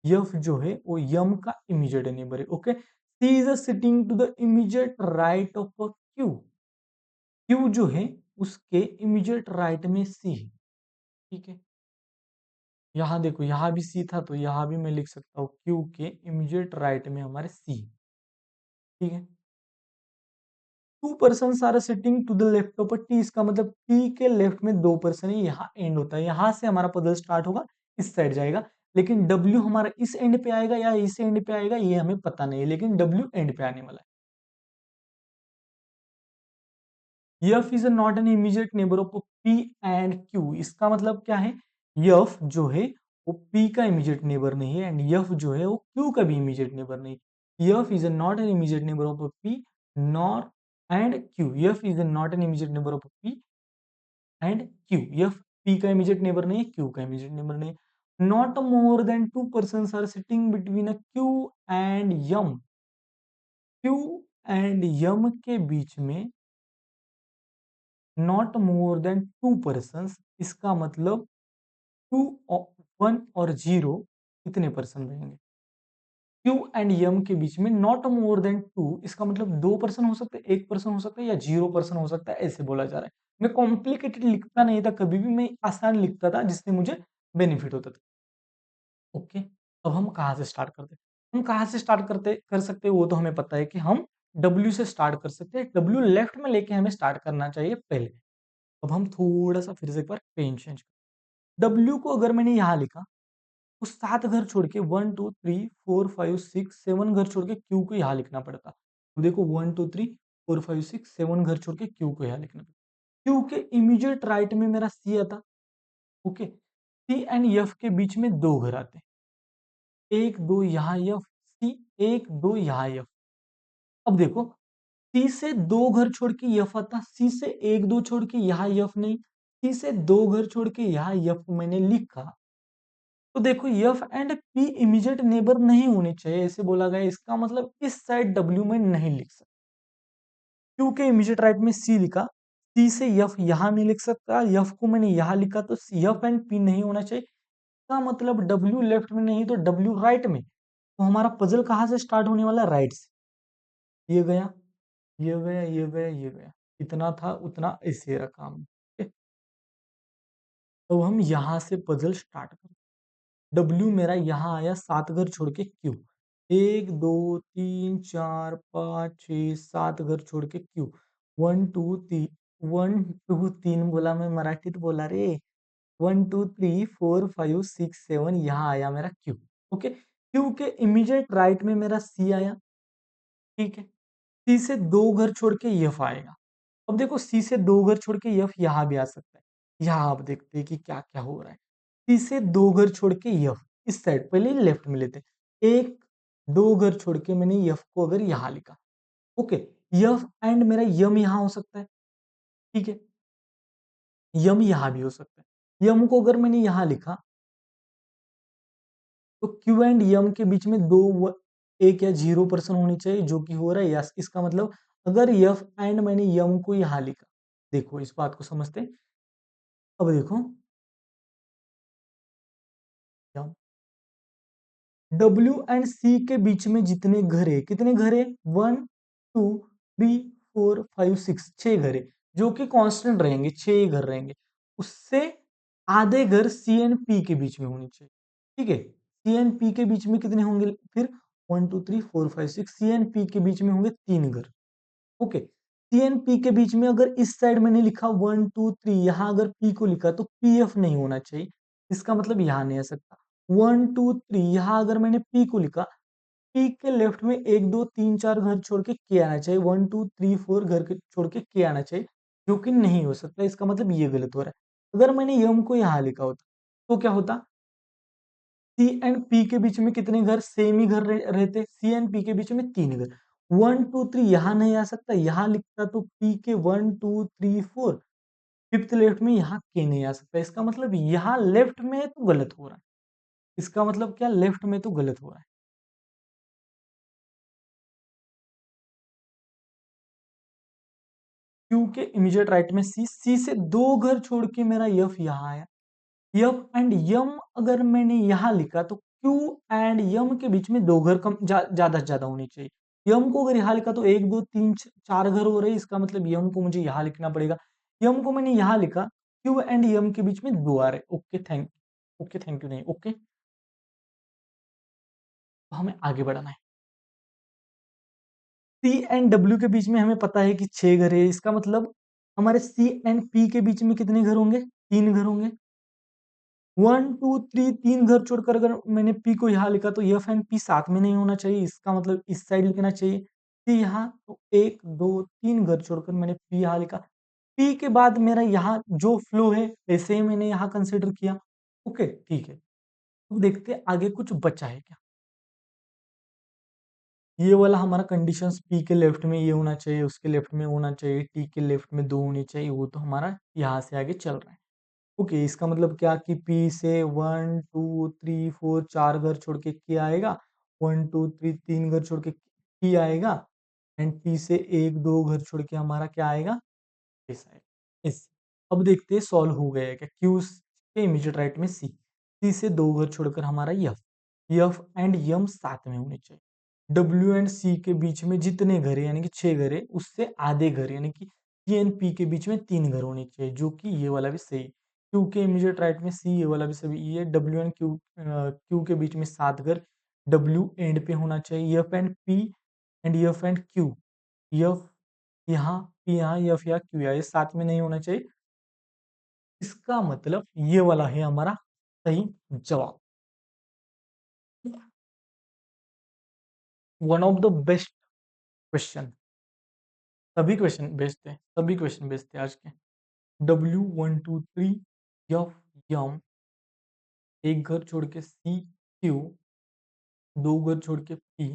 यफ जो है वो यम का इमीडिएट नेबर है। Okay, C is sitting to the immediate right of Q, Q जो है उसके इमीडिएट राइट में सी है। ठीक है, यहाँ देखो यहाँ भी सी था तो यहाँ भी मैं लिख सकता हूँ क्यू के इमीडिएट राइट में हमारे सी। ठीक है, two person are sitting to the left of T, इसका मतलब टी के लेफ्ट में दो पर्सन है, यहाँ एंड होता है, यहाँ से हमारा पजल स्टार्ट होगा, इस साइड जाएगा। लेकिन डब्ल्यू हमारा इस एंड पे आएगा या इस एंड पे आएगा ये हमें पता नहीं है, लेकिन डब्ल्यू एंड पे आने वाला है। F is not an immediate neighbour of P and Q, इसका मतलब क्या है, एफ जो है वो पी का इमीडिएट नेबर नहीं है, एंड एफ जो है वो क्यू का भी इमीडिएट नेबर नहीं। F is not an immediate neighbour of P nor and Q, F is not an immediate neighbour of P and Q, F P का इमीडिएट नेबर नहीं है, क्यू का इमीडिएट नेबर नहीं है। Not more than two person are sitting between a Q and M, Q and M के बीच में not more than two person, इसका मतलब टू, वन और जीरो कितने पर्सन रहेंगे। क्यू एंड यम के बीच में नॉट मोर देन टू, इसका मतलब दो पर्सन हो सकते हैं, एक पर्सन हो सकता है या जीरो पर्सन हो सकता है, ऐसे बोला जा रहा है। मैं कॉम्प्लिकेटेड लिखता नहीं था कभी भी, मैं आसान लिखता था जिससे मुझे बेनिफिट होता था। ओके, अब हम कहाँ से स्टार्ट करते हैं, हम कहाँ से स्टार्ट करते कर सकते हैं वो तो हमें पता है कि हम डब्ल्यू से स्टार्ट कर सकते हैं, डब्ल्यू लेफ्ट में लेके हमें स्टार्ट करना चाहिए पहले। अब हम थोड़ा सा फिर से एक बार पेन चेंज, डब्ल्यू को अगर मैंने यहाँ लिखा तो 7 घर छोड़ के 1 2 3 4 5 6 7 घर छोड़ के क्यू को यहाँ लिखना पड़ता। तो देखो 1 2 3 4 5 6 7 घर छोड़ के क्यू को यहाँ लिखना पड़ता। क्यू के इमीडिएट राइट में मेरा सी आता। ओके, सी एंड एफ के बीच में दो घर आते हैं, एक दो यहाँ एफ, सी एक दो यहाँ एफ। अब देखो सी से दो घर छोड़ के एफ आता, सी से एक दो छोड़ के यहाँ एफ नहीं, सी से दो घर छोड़ के यहाँ एफ मैंने लिखा। तो देखो F and P immediate neighbour नहीं होने चाहिए, ऐसे बोला गया, इसका मतलब इस साइड डब्ल्यू में नहीं लिख सकता। क्यू के इमीडिएट राइट में सी लिखा, सी से एफ यहां नहीं लिख सकता, एफ को मैंने यहां लिखा तो एफ एंड पी नहीं होना चाहिए, इसका मतलब डब्ल्यू लेफ्ट में नहीं तो डब्ल्यू राइट में। तो हमारा पजल कहां से स्टार्ट होने वाला, राइट से। ये गया, ये गया, ये गया, ये गया, इतना था उतना ऐसे रखा हम। तो हम यहां से पजल स्टार्ट कर, डब्ल्यू मेरा यहाँ आया 7 घर छोड़ के क्यू, 1 2 3 4 5 6 7 घर छोड़ के क्यू, 1 2 3 1 2 3 बोला मैं, मराठीत बोला रे, 1 2 3 4 5 6 7 यहाँ आया मेरा क्यू। ओके, क्यू के इमीडिएट राइट में मेरा सी आया। ठीक है, सी से दो घर छोड़ के एफ आएगा। अब देखो सी से दो घर छोड़ के एफ यहाँ भी आ सकता है, यहाँ आप देखते हैं कि क्या क्या हो रहा है। सी से दो घर छोड़ के एफ इस साइड, पहले लेफ्ट में लेते हैं, एक दो घर छोड़ के मैंने एफ को अगर यहाँ लिखा। ओके, एफ एंड मेरा यम यहाँ हो सकता है। ठीक है, यम यहाँ भी हो सकता है, यम को अगर मैंने यहाँ लिखा तो क्यू एंड यम के बीच में एक या जीरो पर्सन होनी चाहिए, जो कि हो रहा है यस, इसका मतलब अगर एफ एंड मैंने यम को यहाँ लिखा, देखो इस बात को समझते हैं। अब देखो डब्ल्यू एंड सी के बीच में जितने घर है, कितने घर है, 1 2 3 4 5 6, 6 घर है, जो कि कांस्टेंट रहेंगे, 6 ही घर रहेंगे। उससे आधे घर सी एंड पी के बीच में होने चाहिए। ठीक है, सी एंड पी के बीच में कितने होंगे फिर, 1 2 3 4 5 6, सी एंड पी के बीच में होंगे 3 घर। ओके, सी एंड पी के बीच में अगर इस साइड मैंने लिखा 1 2 3, यहाँ अगर पी को लिखा तो पी एफ नहीं होना चाहिए, इसका मतलब यहाँ नहीं आ सकता। 1 2 3 यहाँ अगर मैंने पी को लिखा, पी के लेफ्ट में एक दो तीन चार घर छोड़ के के आना चाहिए, 1 2 3 4 घर के छोड़ के के आना चाहिए, जो कि नहीं हो सकता, इसका मतलब ये गलत हो रहा है। अगर मैंने यम को यहाँ लिखा होता तो क्या होता, सी एंड पी के बीच में कितने घर, सेम ही घर रहते, सी एंड पी के बीच में 3 घर, 1 2 3 यहाँ नहीं आ सकता, यहाँ लिखता तो पी के 1 2 3 4, फिफ्थ लेफ्ट में यहाँ के नहीं आ सकता। इसका मतलब यहाँ लेफ्ट में तो गलत हो रहा है। इसका मतलब क्या, लेफ्ट में तो गलत हो रहा है। क्यू के इमीडिएट राइट में सी, सी से 2 घर छोड़ के मेरा एफ यहाँ आया। एफ एंड यम अगर मैंने यहाँ लिखा तो क्यू एंड यम के बीच में 2 घर कम ज्यादा से ज्यादा होनी चाहिए। यम को अगर यहाँ लिखा तो 1 2 3 4 घर हो रहे हैं, इसका मतलब यम को मुझे यहाँ लिखना पड़ेगा। यम को मैंने यहाँ लिखा, क्यू एंड यम के बीच में 2 आ रहे। ओके थैंक यू नहीं ओके। तो हमें आगे बढ़ना है। सी एंड डब्ल्यू के बीच में हमें पता है कि 6 घर है, इसका मतलब हमारे सी एंड पी के बीच में कितने घर होंगे, 3 घर होंगे। 1 2 3 3 घर छोड़कर अगर मैंने पी को यहाँ लिखा तो एफ एंड पी साथ में नहीं होना चाहिए, इसका मतलब इस साइड लिखना चाहिए। सी यहाँ तो 1 2 3 घर छोड़कर मैंने पी यहाँ लिखा। पी के बाद मेरा यहाँ जो फ्लो है ऐसे ही मैंने यहाँ कंसिडर किया। ओके ठीक है, अब देखते हैं आगे कुछ बचा है क्या। ये वाला हमारा कंडीशंस पी के लेफ्ट में ये होना चाहिए, उसके लेफ्ट में होना चाहिए, टी के लेफ्ट में 2 होनी चाहिए, वो तो हमारा यहाँ से आगे चल रहा है। ओके, इसका मतलब क्या कि पी से 1 2 3 4 4 घर छोड़ के के आएगा, 1 2 3 3 घर छोड़ के पी आएगा, एंड पी से 1 2 घर छोड़ के हमारा क्या आएगा, इस आएगा इस। अब देखते हैं सॉल्व हो गया है क्या। क्यू के इमीडिएट राइट में सी, सी से 2 घर छोड़कर हमारा एफ, एफ एंड यम साथ में होने चाहिए। डब्ल्यू एंड सी के बीच में जितने घर है यानी कि 6 घर है, उससे आधे घर यानी कि सी एंड पी के बीच में 3 घर होने चाहिए, जो कि ये वाला भी सही। क्यू के इमीडिएट राइट में सी, ये वाला भी सही। ये डब्ल्यू एंड क्यू, क्यू के बीच में 7 घर, डब्ल्यू एंड पे होना चाहिए। F and P and F and Q, F यहाँ, पी यहाँ, एफ या क्यू यहाँ, ये साथ में नहीं होना चाहिए। इसका मतलब ये वाला है हमारा सही जवाब। One of the best question, सभी क्वेश्चन बेस्ट थे, सभी क्वेश्चन बेस्ट थे आज के। डब्ल्यू 1 2 3 एफ यम, एक घर छोड़ के सी क्यू, 2 घर छोड़ के पी,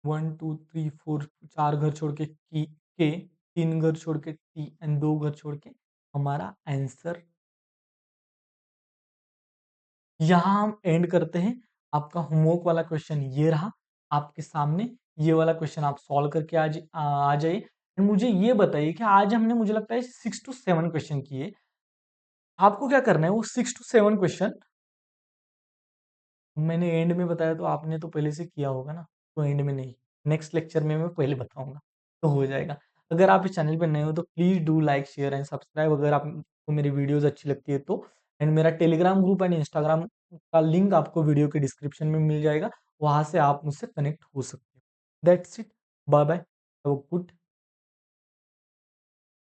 1 2 3 4 4 घर छोड़ के की के, 3 घर छोड़ के टी एंड 2 घर छोड़ के हमारा आंसर। यहाँ हम एंड करते हैं। आपका होमवर्क वाला क्वेश्चन ये रहा आपके सामने। ये वाला क्वेश्चन आप सॉल्व करके आ जाइए। एंड मुझे ये बताइए कि आज हमने मुझे लगता है 6 टू 7 क्वेश्चन किए। आपको क्या करना है, वो 6 टू 7 क्वेश्चन मैंने एंड में बताया तो आपने तो पहले से किया होगा ना, तो एंड में नहीं, नेक्स्ट लेक्चर में मैं पहले बताऊंगा तो हो जाएगा। अगर आप इस चैनल पर नए हो तो please do like share and subscribe, अगर आपको मेरी वीडियोस अच्छी लगती है तो। एंड मेरा टेलीग्राम ग्रुप एंड इंस्टाग्राम का लिंक आपको वीडियो के डिस्क्रिप्शन में मिल जाएगा, वहाँ से आप मुझसे कनेक्ट हो सकते हो। That's it, bye bye, have a good